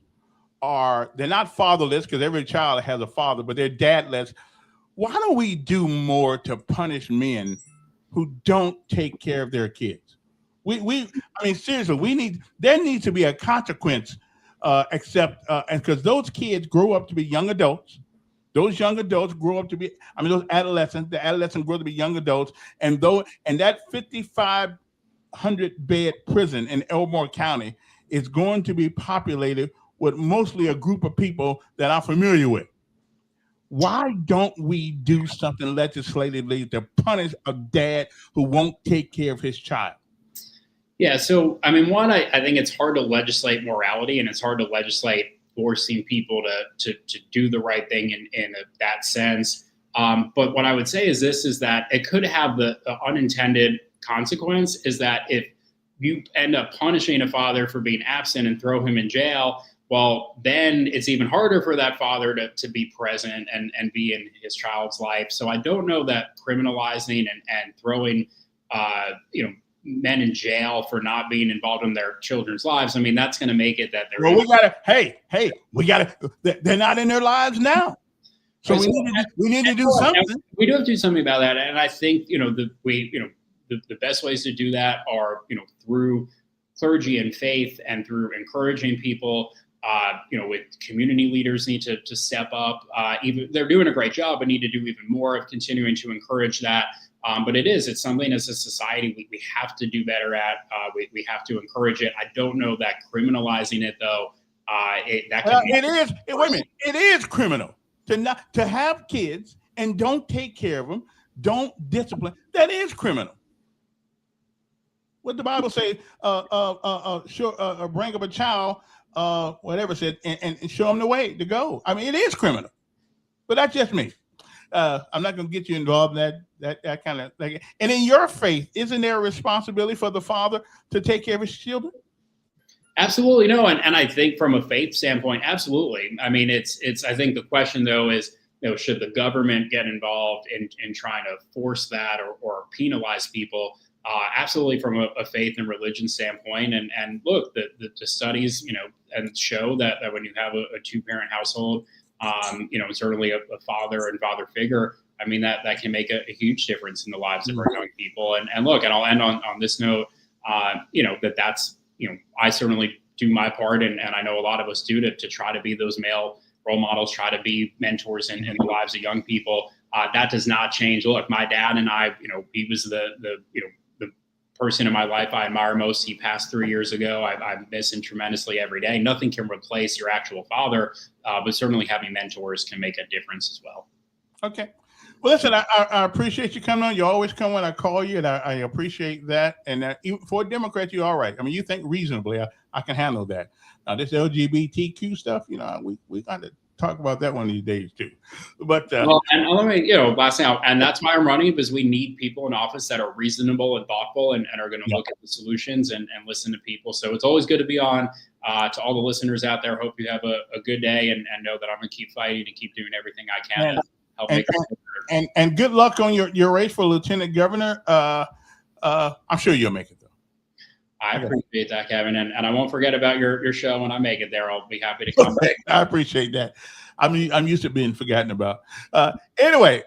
they're not fatherless because every child has a father, but they're dadless. Why don't we do more to punish men who don't take care of their kids? Seriously, there needs to be a consequence. And because those kids grow up to be young adults, those young adults grow up to be, those adolescents, the adolescents grow up to be young adults, and that 5,500 bed prison in Elmore County is going to be populated with mostly a group of people that I'm familiar with. Why don't we do something legislatively to punish a dad who won't take care of his child? Yeah. So, one, I think it's hard to legislate morality, and it's hard to legislate forcing people to do the right thing in that sense. But what I would say is that it could have the unintended consequence is that if you end up punishing a father for being absent and throw him in jail, well, then it's even harder for that father to be present and be in his child's life. So I don't know that criminalizing and throwing men in jail for not being involved in their children's lives. I mean, that's going to make it that they're. Well, they're not in their lives now. So we need to do something. We do have to do something about that. And I think, the best ways to do that are, through clergy and faith and through encouraging people, with community leaders need to step up. Even they're doing a great job, but need to do even more of continuing to encourage that. But it's something as a society we have to do better at. We have to encourage it. I don't know that criminalizing it though. It is. Wait a minute. It is criminal to have kids and don't take care of them, don't discipline. That is criminal. What the Bible say? Bring up a child, whatever it said, and show them the way to go. I mean, it is criminal, but that's just me. I'm not going to get you involved in that kind of thing. And in your faith, isn't there a responsibility for the father to take care of his children? Absolutely, no. And I think from a faith standpoint, absolutely. I mean, I think the question though is, should the government get involved in trying to force that or penalize people? Absolutely, from a faith and religion standpoint. And look, the studies, and show that when you have a two-parent household, certainly a father and father figure, I mean, that can make a huge difference in the lives of our young people. And look, and I'll end on this note, that's, I certainly do my part. And I know a lot of us do to try to be those male role models, try to be mentors in the lives of young people. That does not change. Look, my dad and I, he was the person in my life I admire most. He passed 3 years ago. I miss him tremendously every day. Nothing can replace your actual father, but certainly having mentors can make a difference as well. Okay. Well, listen, I appreciate you coming on. You always come when I call you, and I appreciate that. And even for a Democrat, you're all right. I mean, you think reasonably. I can handle that. Now, this LGBTQ stuff, we got to talk about that one of these days too. But and let me, last thing, and that's why I'm running, because we need people in office that are reasonable and thoughtful and are going to look at the solutions and listen to people. So it's always good to be on. To all the listeners out there, hope you have a good day and know that I'm going to keep fighting and keep doing everything I can to help make it. And good luck on your race for lieutenant governor. I'm sure you'll make it though. I appreciate that, Kevin, and I won't forget about your show when I make it there. I'll be happy to come back. I appreciate that. I mean, I'm used to being forgotten about. Anyway,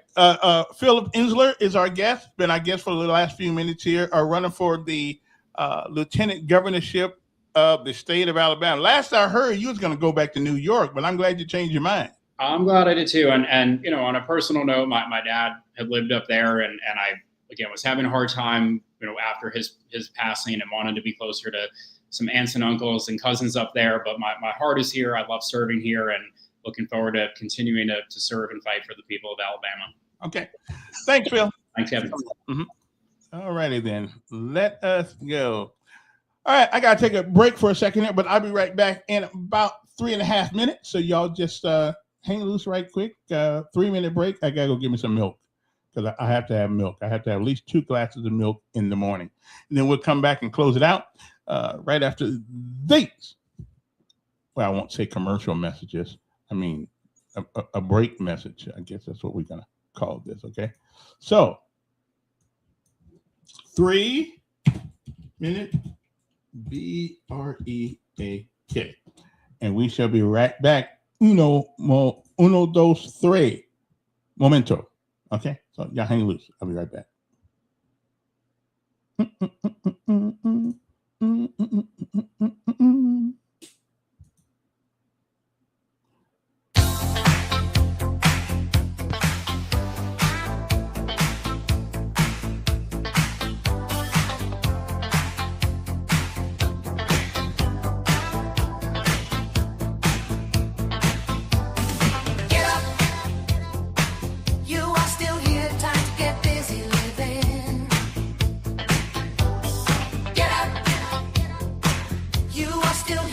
Philip Insler is our guest. Been our guest for the last few minutes here. Are running for the lieutenant governorship of the state of Alabama. Last I heard, you was going to go back to New York, but I'm glad you changed your mind. I'm glad I did too. And on a personal note, my dad had lived up there, and I again was having a hard time, after his passing, and wanted to be closer to some aunts and uncles and cousins up there. But my heart is here. I love serving here, and looking forward to continuing to serve and fight for the people of Alabama. Okay. Thanks, Phil. Thanks, Kevin. Mm-hmm. All righty then. Let us go. All right. I got to take a break for a second here, but I'll be right back in about 3.5 minutes. So y'all just hang loose right quick. 3-minute break. I got to go get me some milk, because I have to have milk. I have to have at least 2 glasses of milk in the morning. And then we'll come back and close it out right after these. Well, I won't say commercial messages. I mean, a break message. I guess that's what we're going to call this, okay? So, 3-minute break. And we shall be right back. Uno, dos, tres. Momento. Okay? So, y'all hang loose. I'll be right back. Still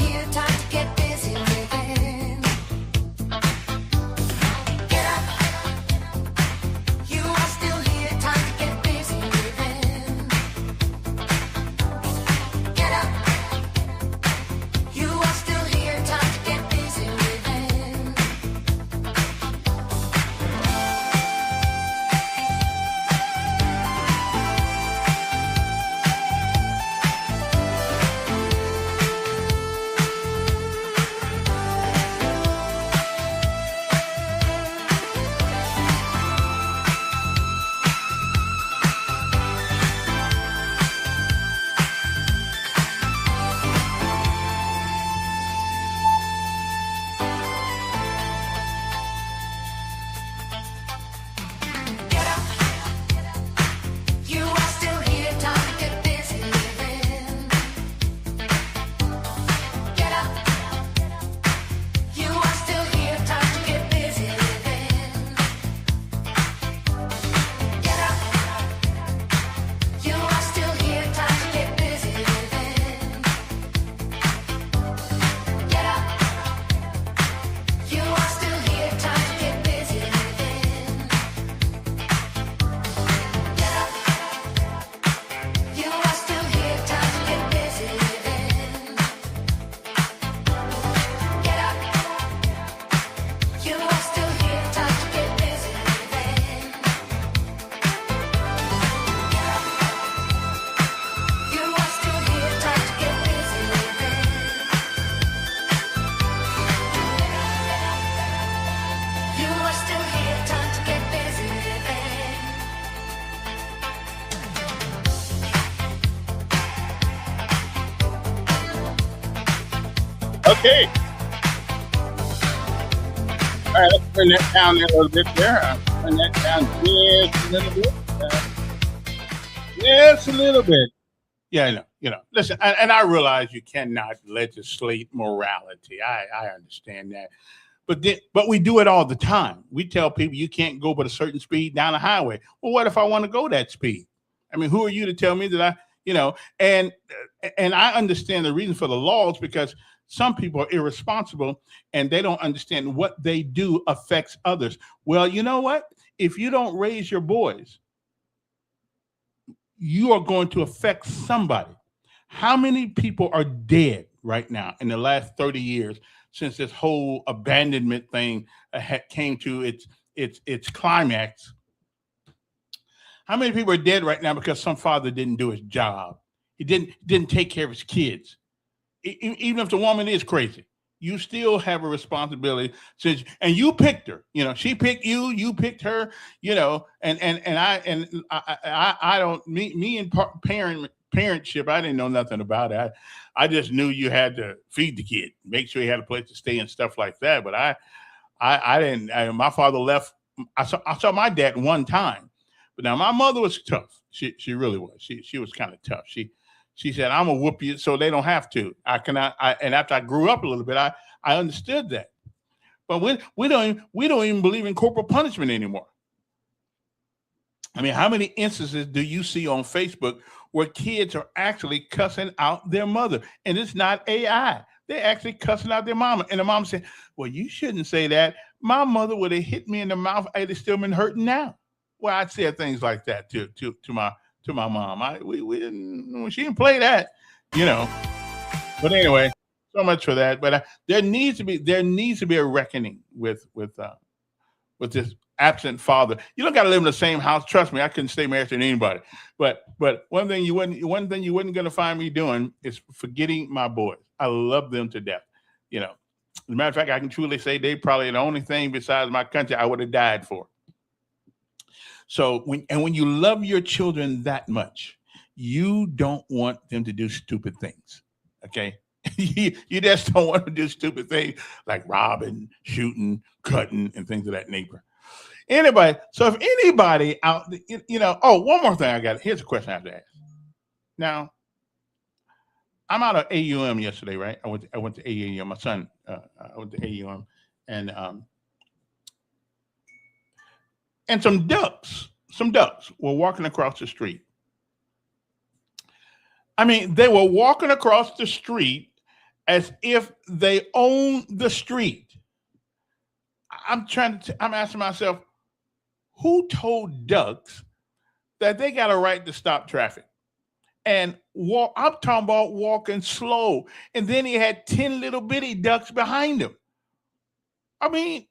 Okay. All right, let's turn that down there a little bit there. Turn that down just a little bit. Just a little bit. Yeah, listen, and I realize you cannot legislate morality. I understand that. But we do it all the time. We tell people you can't go but a certain speed down the highway. Well, what if I want to go that speed? I mean, who are you to tell me that and I understand the reason for the laws, because some people are irresponsible and they don't understand what they do affects others. Well, you know what? If you don't raise your boys, you are going to affect somebody. How many people are dead right now in the last 30 years since this whole abandonment thing came to its climax? How many people are dead right now because some father didn't do his job? He didn't take care of his kids. Even if the woman is crazy, you still have a responsibility. And you picked her. She picked you. You picked her. And I don't. Me and parentship, I didn't know nothing about it. I just knew you had to feed the kid, make sure he had a place to stay and stuff like that. But I didn't. My father left. I saw my dad one time, but now my mother was tough. She really was. She was kind of tough. She said, "I'm gonna whoop you so they don't have to." And after I grew up a little bit, I understood that. But we don't even believe in corporal punishment anymore. I mean, how many instances do you see on Facebook where kids are actually cussing out their mother? And it's not AI. They're actually cussing out their mama. And the mom said, "Well, you shouldn't say that. My mother would have hit me in the mouth. I'd have still been hurting now." Well, I'd say things like that to my mom. She didn't play that, But anyway, so much for that. But there needs to be a reckoning with this absent father. You don't got to live in the same house. Trust me, I couldn't stay married to anybody. But one thing you wouldn't going to find me doing is forgetting my boys. I love them to death. As a matter of fact, I can truly say they probably the only thing besides my country I would have died for. So when you love your children that much, you don't want them to do stupid things. Okay. You just don't want to do stupid things like robbing, shooting, cutting, and things of that nature. So if anybody out, one more thing I got. Here's a question I have to ask. Now, I'm out of AUM yesterday, right? I went to AUM. My son, I went to AUM, and some ducks were walking across the street. I mean, they were walking across the street as if they own the street. I'm asking myself, who told ducks that they got a right to stop traffic? And I'm talking about walking slow. And then he had 10 little bitty ducks behind him. I mean,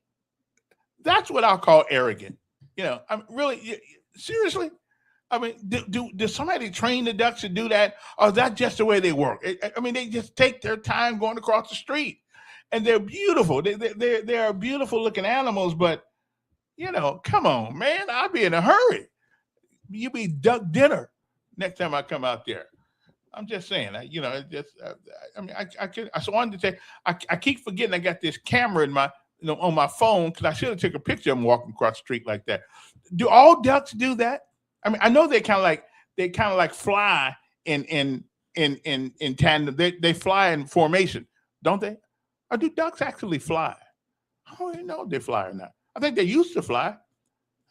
that's what I'll call arrogant. I'm really, seriously. I mean, do somebody train the ducks to do that? Or is that just the way they work? I mean, they just take their time going across the street, and they're beautiful. They're beautiful looking animals, but come on, man, I'll be in a hurry. You be duck dinner next time I come out there. I'm just saying, I keep forgetting I got this camera in my, on my phone, because I should have taken a picture of them walking across the street like that. Do all ducks do that? I mean, I know they kind of like fly in tandem. They fly in formation, don't they? Or do ducks actually fly? I don't even know if they fly or not. I think they used to fly.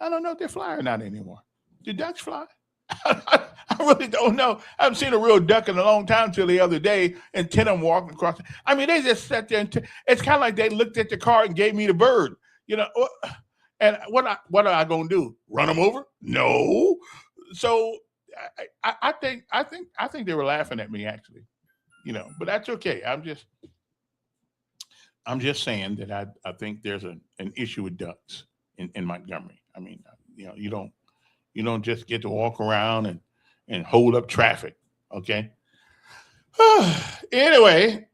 I don't know if they fly or not anymore. Do ducks fly? I really don't know. I haven't seen a real duck in a long time till the other day, and 10 of them walking across. I mean, they just sat there and it's kind of like they looked at the car and gave me the bird, And what am I gonna do? Run them over? No. So I think they were laughing at me, actually, But that's okay. I'm just saying that I think there's an issue with ducks in Montgomery. I mean, you don't just get to walk around and hold up traffic. Okay. Anyway,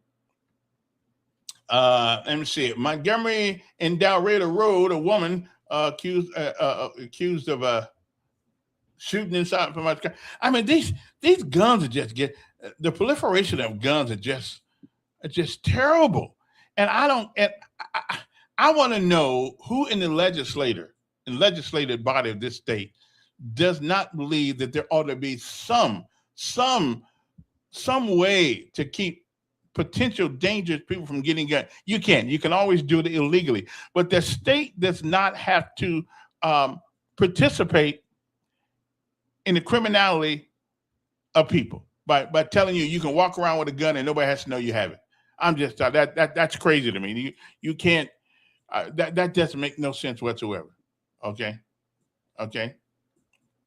let me see. Montgomery and Dalreda Road, a woman accused of shooting inside from my car. I mean, these guns are just the proliferation of guns are just. It's just terrible. And I want to know who in the legislative body of this state does not believe that there ought to be some way to keep potential dangerous people from getting guns. You can always do it illegally, but the state does not have to participate in the criminality of people by telling you can walk around with a gun and nobody has to know you have it. I'm just that's crazy to me. You can't. That doesn't make no sense whatsoever. Okay.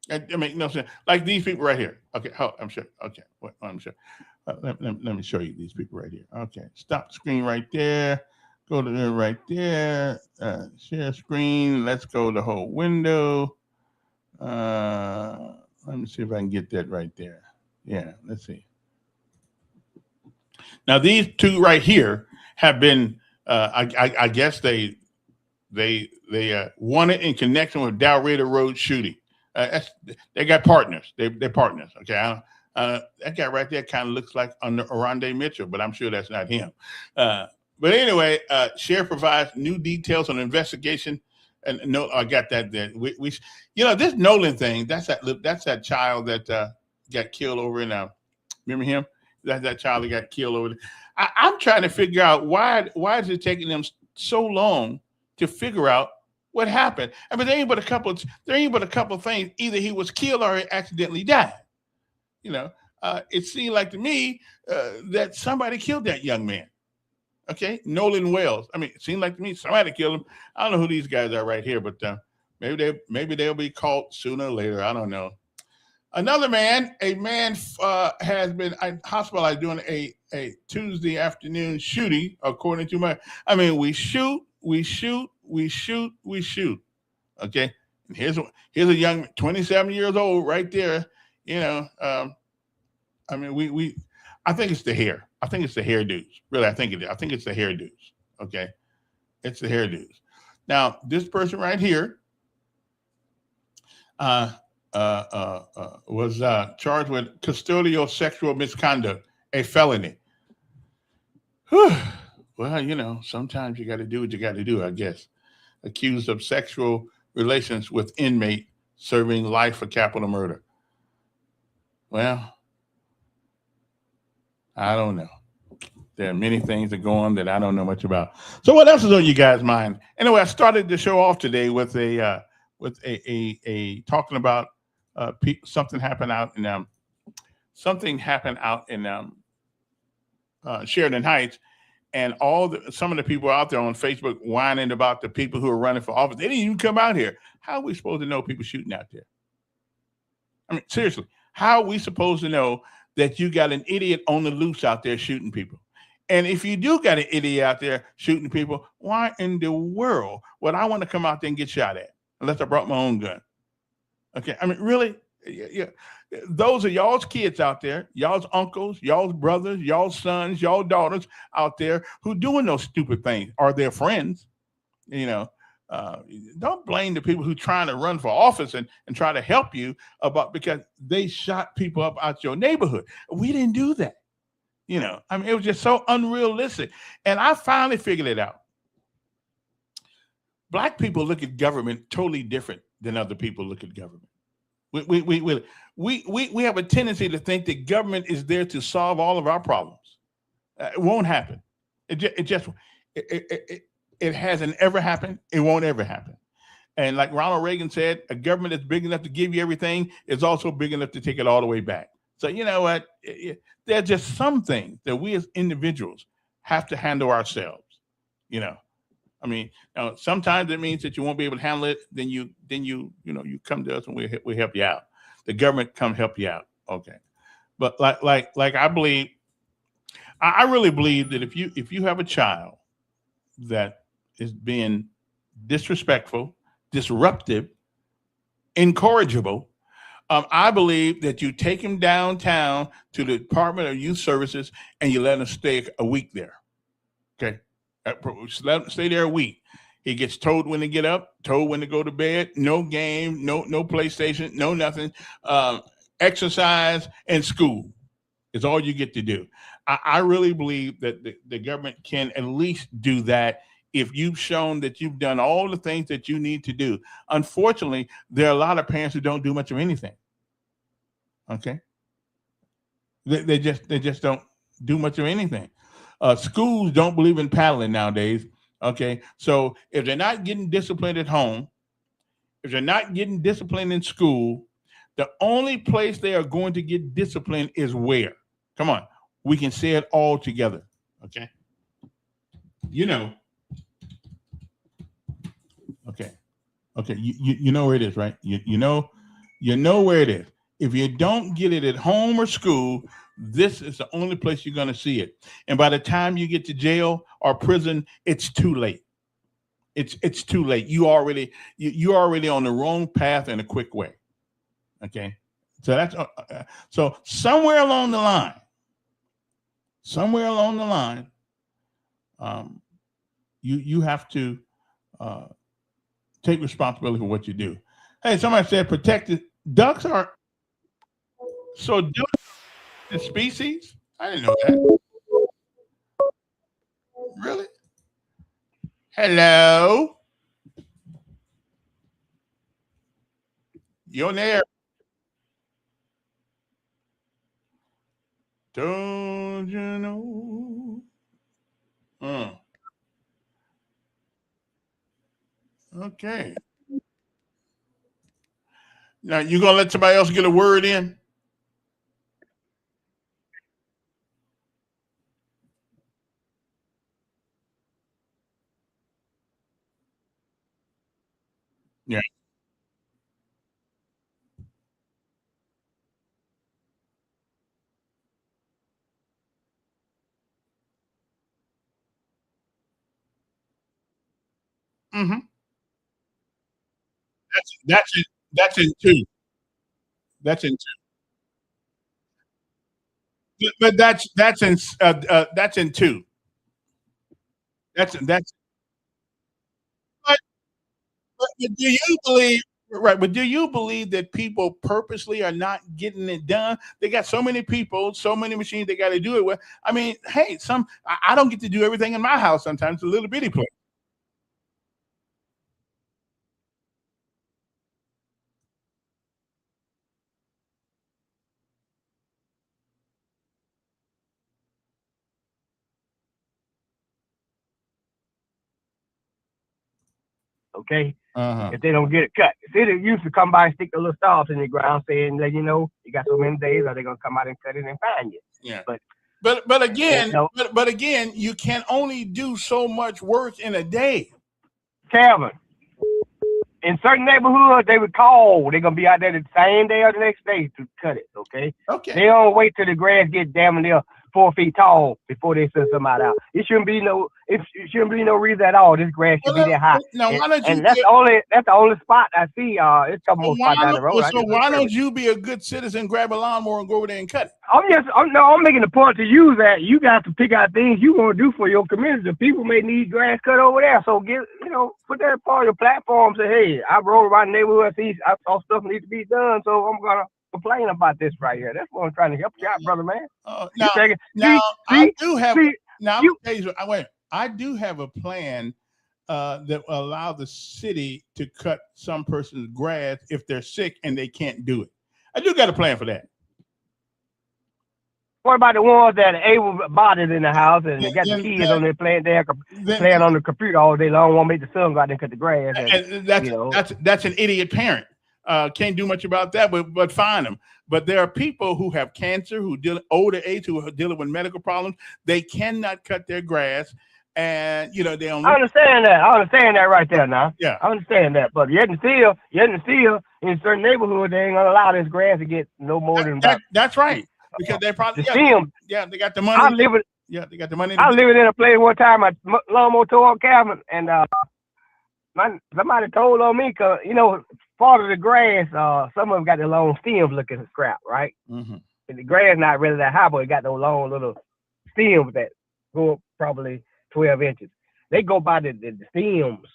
That makes no sense. Like these people right here. Okay. I'm sure. Okay. I'm sure. Let me show you these people right here. Okay. Stop the screen right there. Go to there right there. Share screen. Let's go the whole window. Let me see if I can get that right there. Yeah. Let's see. Now these two right here have been. I guess they won it in connection with Dalreda Road shooting. They got partners. They're partners. Okay. That guy right there kind of looks like Arande Mitchell, but I'm sure that's not him. But anyway, Sheriff provides new details on the investigation. And no, I got that there. We this Nolan thing. That's that child that got killed over in. Remember him? That child that got killed over there. I'm trying to figure out why is it taking them so long to figure out what happened. I mean, there ain't but a couple of things. Either he was killed or he accidentally died. It seemed like to me that somebody killed that young man. Okay, Nolan Wells. I mean, it seemed like to me somebody killed him. I don't know who these guys are right here, but maybe they'll be caught sooner or later. I don't know. Another man, has been hospitalized during a Tuesday afternoon shooting, according to we shoot. Okay. And here's a young 27 years old right there. I think it's the hair. I think it's the hairdos. Really, I think it is. I think it's the hairdos. Okay. It's the hairdos. Now, this person right here, was charged with custodial sexual misconduct, a felony. Whew. Well, sometimes you got to do what you got to do, I guess. Accused of sexual relations with inmate serving life for capital murder. Well, I don't know. There are many things that go on that I don't know much about. So what else is on you guys' mind? Anyway, I started the show off today with a talking about something happened out in Sheridan Heights, and some of the people out there on Facebook whining about the people who are running for office. They didn't even come out here. How are we supposed to know people shooting out there? I mean, seriously, how are we supposed to know that you got an idiot on the loose out there shooting people? And if you do got an idiot out there shooting people, why in the world would I want to come out there and get shot at unless I brought my own gun? Okay, I mean, really? Yeah. Those are y'all's kids out there, y'all's uncles, y'all's brothers, y'all's sons, y'all daughters out there who doing those stupid things, or their friends. Don't blame the people who trying to run for office and try to help you because they shot people up out your neighborhood. We didn't do that. It was just so unrealistic. And I finally figured it out. Black people look at government totally different than other people look at government. We have a tendency to think that government is there to solve all of our problems. It won't happen. It hasn't ever happened. It won't ever happen. And like Ronald Reagan said, a government that's big enough to give you everything is also big enough to take it all the way back. So you know what? There are just some things that we as individuals have to handle ourselves. Sometimes it means that you won't be able to handle it. Then you come to us and we help you out. The government come help you out. Okay. But like I believe, I really believe that if you have a child that is being disrespectful, disruptive, incorrigible, I believe that you take him downtown to the Department of Youth Services and you let him stay a week there. Okay. Let him stay there a week. He gets told when to get up, told when to go to bed, no game, no PlayStation, no nothing. Exercise and school is all you get to do. I really believe that the government can at least do that if you've shown that you've done all the things that you need to do. Unfortunately, there are a lot of parents who don't do much of anything. Okay, they just don't do much of anything. Schools don't believe in paddling nowadays. Okay, so if they're not getting disciplined at home, if they're not getting disciplined in school, the only place they are going to get disciplined is where? Come on, we can say it all together. Okay, you know. Okay, you know where it is, right? You know where it is. If you don't get it at home or school, this is the only place you're going to see it. And by the time you get to jail or prison, it's too late. It's too late. You're already on the wrong path in a quick way. Okay, so that's so somewhere along the line, you have to take responsibility for what you do. Hey, somebody said protected ducks are so ducks the species. I didn't know that. Really? Hello. You're there. Don't you know? Okay. Now you gonna let somebody else get a word in? Yeah. Mm-hmm. That's in two. That's in two. But that's in two. That's. But do you believe right? But do you believe that people purposely are not getting it done? They got so many people, so many machines they got to do it with. I mean, hey, I don't get to do everything in my house. Sometimes it's a little bitty place. Okay. If they don't get it cut, see, they used to come by and stick the little stars in the ground, saying, "Let you know you got so many days, or they're gonna come out and cut it and find you." Yeah. But again, you can only do so much work in a day. Kevin, in certain neighborhoods, they would call. They're gonna be out there the same day or the next day to cut it. Okay. Okay. They don't wait till the grass get damn near 4 feet tall before they send somebody out. It shouldn't be no reason at all. This grass should be that high. Now, why don't you? And that's the only spot I see. It's a couple more spots down the road. So why don't you be a good citizen, grab a lawnmower, and go over there and cut it? I'm making the point to you that you got to pick out things you want to do for your community. The people may need grass cut over there, so put that part of your platform. Say, hey, I rode around the neighborhood, I saw stuff needs to be done, so I'm gonna complain about this right here. That's what I'm trying to help you out, brother, man. I do have a plan that will allow the city to cut some person's grass if they're sick and they can't do it. I do got a plan for that. What about the ones that are able-bodied in the house and they got the kids on there playing on the computer all day long, won't make the sun go out there and cut the grass? That's an idiot parent. Can't do much about that, but fine them. But there are people who have cancer, older age, who are dealing with medical problems. They cannot cut their grass, and they don't. I understand that right there now. Yeah, I understand that. But yet and still, in certain neighborhoods, they ain't gonna allow this grass to get no more than that. That's right. Because they probably they got the money. They got the money. I was living in a place one time. My lawnmower tore up, Calvin, and somebody told on me because part of the grass, some of them got the long stems looking scrap, right? Mm-hmm. And the grass not really that high, but it got those long little stems that go up probably 12 inches. They go by the stems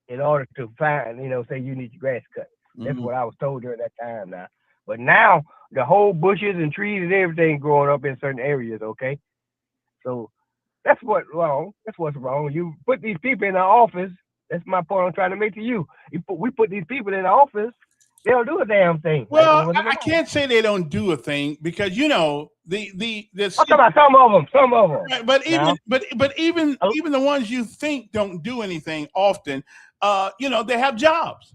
in order to find, say you need your grass cut. That's what I was told during that time now. But now the whole bushes and trees and everything growing up in certain areas, okay? So that's what's wrong. That's what's wrong. You put these people in the office. That's my point I'm trying to make to you. We put these people in the office. They don't do a damn thing. Well, I can't say they don't do a thing because the I'm talking about some of them. Right, but even the ones you think don't do anything often, they have jobs.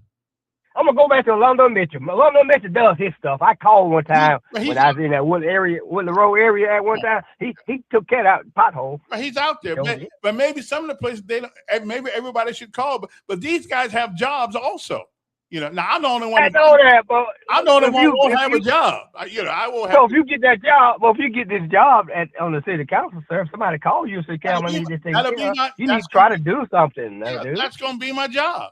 I'm gonna go back to Orlando Mitchell. Orlando Mitchell does his stuff. I called one time when I was in that Woodland Road area at one time. He took care of potholes. He's out there, but maybe some of the places they don't. Maybe everybody should call, but these guys have jobs also. Now I'm the only one. I know that, but I'm the only one who won't have a job. I won't have. So if you get that job, if you get this job on the city council, sir, if somebody calls you and says, "Cam, I need this thing," you need to try to do something. That's gonna be my job.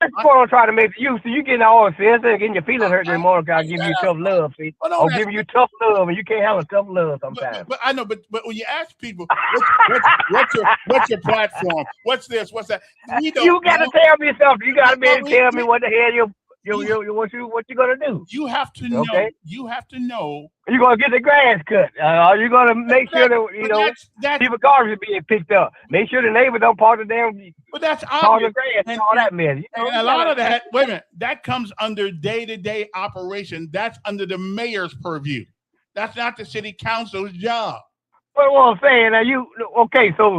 That's what I'm trying to make you. So you getting all offensive and getting your feelings hurt anymore because I give you tough love. See, I'm giving you tough love, and you can't handle tough love sometimes. But I know, but when you ask people, what's your platform? What's this? What's that? You got to tell me something. You got to be able to tell me what the hell what you gonna do. You have to know. Okay? You have to know. You're gonna get the grass cut. You're gonna make sure that people cars are being picked up. Make sure the neighbor don't park the damn. But that's obvious. The grass and all that mess. And a lot of that. Wait a minute. That comes under day-to-day operation. That's under the mayor's purview. That's not the city council's job. But what I'm saying now,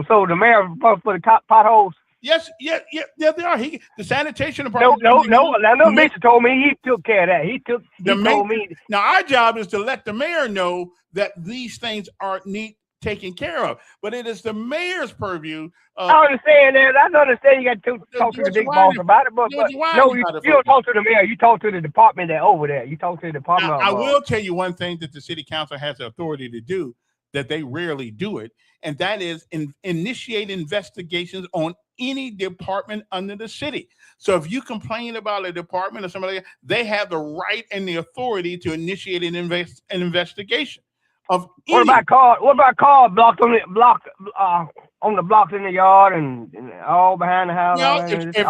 so the mayor for the potholes. Yes, yeah, they are. The sanitation department. No. Mr. told me he took care of that. He told me. Now our job is to let the mayor know that these things are taken care of. But it is the mayor's purview. I understand that. I understand you got to talk to the big boss about it. But no, you don't talk to the mayor. You talk to the department that over there. You talk to the department. Now, I will tell you one thing that the city council has the authority to do that they rarely do it, and that is initiate investigations on any department under the city. So if you complain about a department or somebody, they have the right and the authority to initiate an investigation of What about cars blocked on the blocks in the yard and all behind the house? If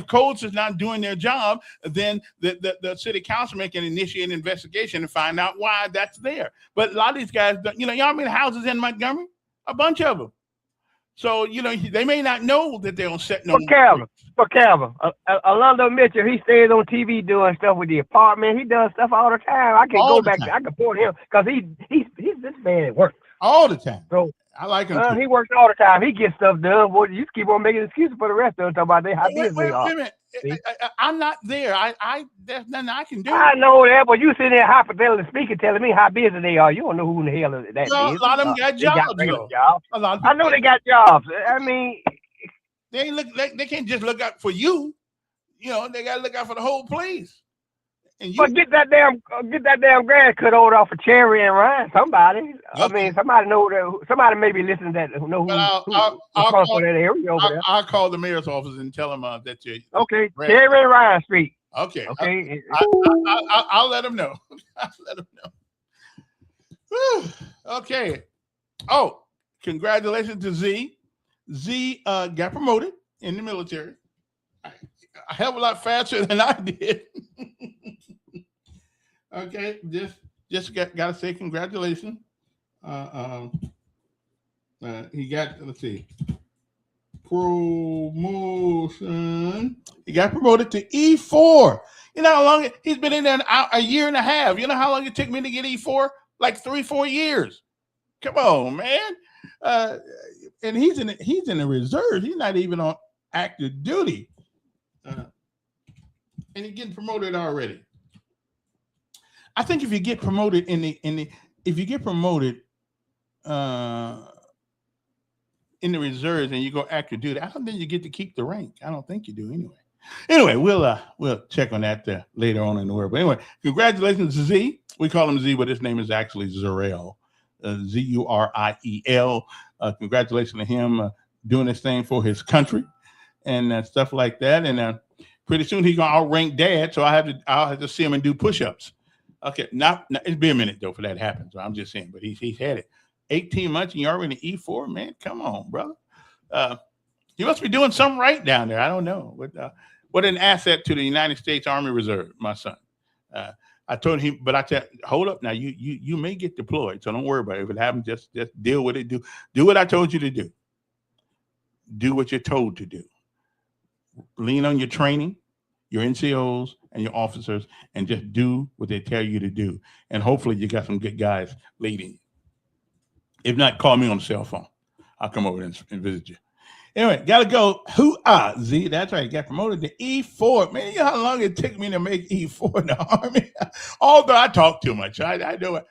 codes is not doing their job, then the city councilman can initiate an investigation and find out why that's there. But a lot of these guys, y'all how many houses in Montgomery? A bunch of them. So, they may not know that they don't set no. For Calvin, Orlando Mitchell, he stays on TV doing stuff with the apartment. He does stuff all the time. I can go back. I can support him because he's this man that works all the time. So I like him. He works all the time. He gets stuff done. Well, you keep on making excuses for the rest of them. Talking about how busy they are. I'm not there. There's nothing I can do. I know that, but you sitting there hypothetically speaking, telling me how busy they are. You don't know who in the hell that is. A lot of them got jobs. I know they got jobs. I mean, they can't just look out for you. They got to look out for the whole place. But get that damn grass cut over off of Cherry and Ryan. Somebody. I mean, somebody know that. Somebody maybe listening to that who know who's from that area over there. I'll call the mayor's office and tell them that you. Okay, Cherry and Ryan Street. Okay. Okay. I'll let them know. I'll let them know. Okay. Oh, congratulations to Z. Z got promoted in the military. A hell of a lot faster than I did. Okay, just got to say congratulations. He got, let's see, promotion. He got promoted to E4. You know how long he's been in there? A year and a half. You know how long it took me to get E4? Like 3-4 years. Come on, man. And he's in the reserve. He's not even on active duty. And he's getting promoted already. I think if you get promoted if you get promoted in the reserves and you go active duty, I don't think you get to keep the rank. I don't think you do anyway. Anyway, we'll check on that later on in the world. But anyway, congratulations to Z. We call him Z, but his name is actually Zuriel. Zuriel. Congratulations to him doing this thing for his country and stuff like that. And pretty soon he's gonna outrank Dad, so I'll have to see him and do push-ups. Okay, not it's been a minute though for that to happen. So I'm just saying, but he's had it 18 months and you're already E4, man. Come on, brother. You must be doing something right down there. I don't know. What an asset to the United States Army Reserve, my son. I told him, but I said, hold up now. You may get deployed, so don't worry about it. If it happens, just deal with it. Do what I told you to do. Do what you're told to do. Lean on your training, your NCOs, and your officers, and just do what they tell you to do. And hopefully you got some good guys leading. If not, call me on the cell phone. I'll come over and visit you. Anyway, gotta go. Z, that's right. Got promoted to E4. Man, you know how long it took me to make E4 in the Army? Although I talk too much. I know it.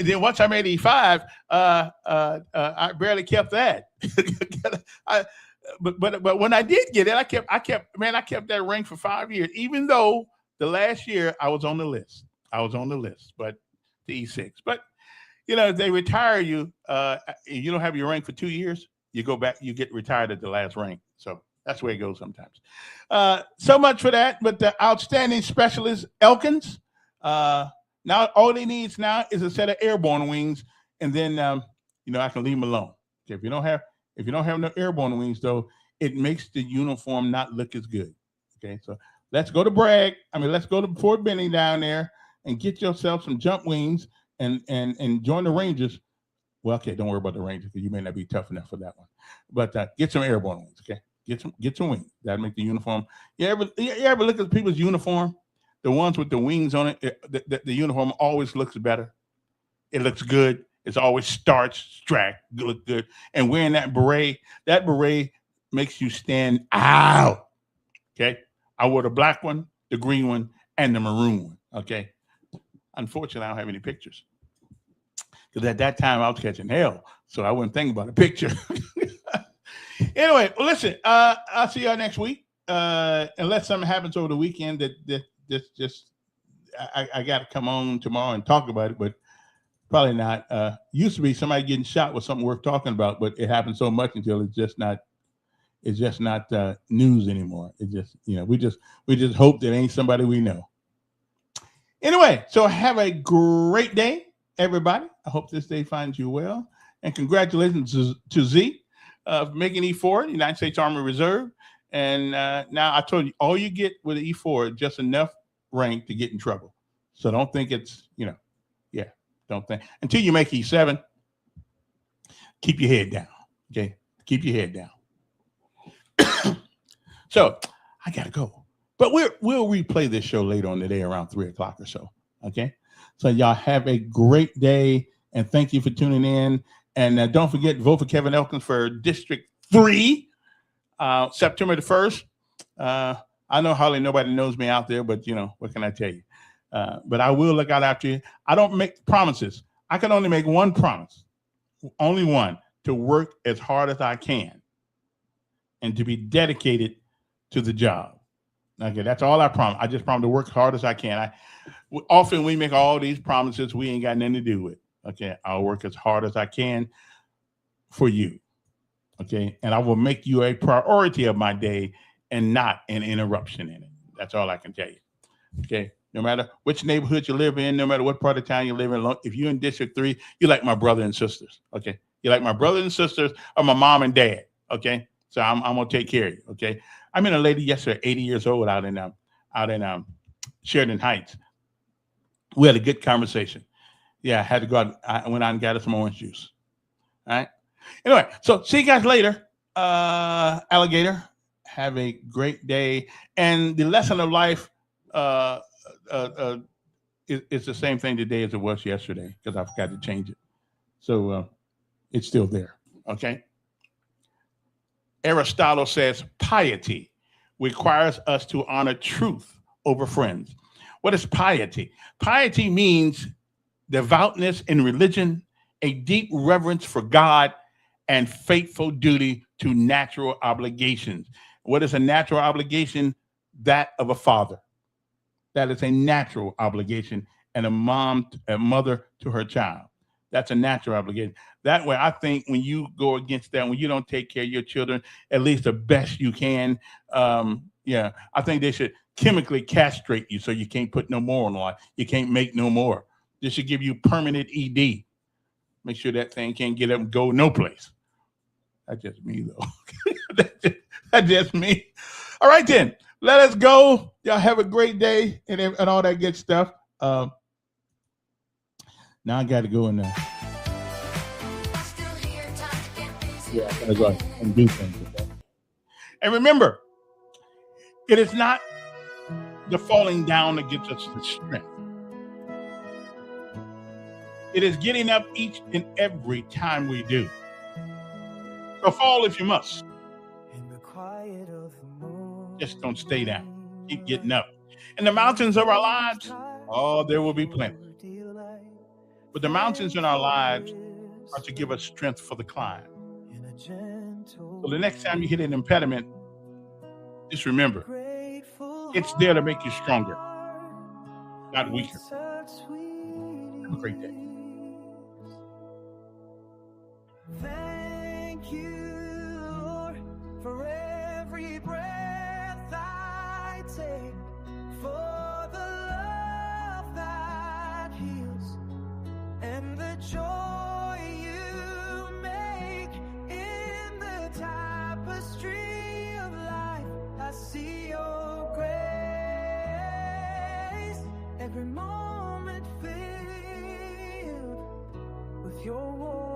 Then once I made E5, I barely kept that. But when I did get it, I kept that rank for 5 years, even though the last year I was on the list. But the E6. But if they retire you, you don't have your rank for 2 years, you go back, you get retired at the last rank. So that's where it goes sometimes. So much for that. But the outstanding specialist, Elkins, now all he needs now is a set of airborne wings, and then I can leave him alone. Okay, if you don't have no airborne wings, though, it makes the uniform not look as good. Okay, so let's go to let's go to Fort Benning down there and get yourself some jump wings and join the Rangers. Well, okay, don't worry about the Rangers because you may not be tough enough for that one. But get some airborne wings, okay? Get some wings. That'll make the uniform. You ever look at people's uniform? The ones with the wings on it, the uniform always looks better. It looks good. It's always starched, strapped, look good. And wearing that beret makes you stand out. Okay? I wore the black one, the green one, and the maroon one. Okay? Unfortunately, I don't have any pictures. Because at that time, I was catching hell. So I wasn't thinking about a picture. Anyway, listen, I'll see y'all next week. Unless something happens over the weekend that I got to come on tomorrow and talk about it, but probably not. Used to be somebody getting shot was something worth talking about, but it happened so much until it's just not news anymore. It just, we just hope that ain't somebody we know. Anyway, so have a great day, everybody. I hope this day finds you well. And congratulations to Z for making E4, the United States Army Reserve. And now I told you, all you get with the E4 is just enough rank to get in trouble. So don't think it's, don't think. Until you make E7, keep your head down, okay? Keep your head down. So I got to go. But we'll replay this show later on today around 3 o'clock or so, okay? So y'all have a great day, and thank you for tuning in. And don't forget, vote for Kevin Elkins for District 3, September the 1st. I know hardly nobody knows me out there, but, what can I tell you? But I will look out after you. I don't make promises. I can only make one promise, only one, to work as hard as I can and to be dedicated to the job. Okay, that's all I promise. I just promise to work as hard as I can. Often we make all these promises we ain't got nothing to do with. Okay, I'll work as hard as I can for you. Okay, and I will make you a priority of my day and not an interruption in it. That's all I can tell you. Okay, no matter which neighborhood you live in, no matter what part of town you live in, if you're in District 3, you're like my brother and sisters. Okay, you're like my brothers and sisters or my mom and dad. Okay, so I'm gonna take care of you. Okay, I met a lady yesterday, 80 years old, out in Sheridan Heights. We had a good conversation. Yeah, I had to go out. I went out and got her some orange juice. All right. Anyway, so see you guys later. Alligator, have a great day. And the lesson of life is the same thing today as it was yesterday because I forgot to change it. So it's still there. Okay. Aristotle says piety requires us to honor truth over friends. What is piety? Piety means devoutness in religion, a deep reverence for God, and faithful duty to natural obligations. What is a natural obligation? That of a father. That is a natural obligation, and a mother to her child. That's a natural obligation. That way, I think when you go against that, when you don't take care of your children at least the best you can, I think they should chemically castrate you so you can't put no more on life. You can't make no more. They should give you permanent ED. Make sure that thing can't get up and go no place. That's just me, though. That's just me. All right, then. Let us go. Y'all have a great day and all that good stuff. Now I got to go in there. Yeah, I gotta go and do things with that. And remember, it is not the falling down that gives us the strength. It is getting up each and every time we do. So fall if you must. Just don't stay down. Keep getting up. In the mountains of our lives, oh, there will be plenty. But the mountains in our lives are to give us strength for the climb. So the next time you hit an impediment, just remember, it's there to make you stronger, not weaker. Have a great day. Thank you, Lord, for every breath I take, for the love that heals and the joy you make in the tapestry of life. I see your grace, every moment filled with your warmth.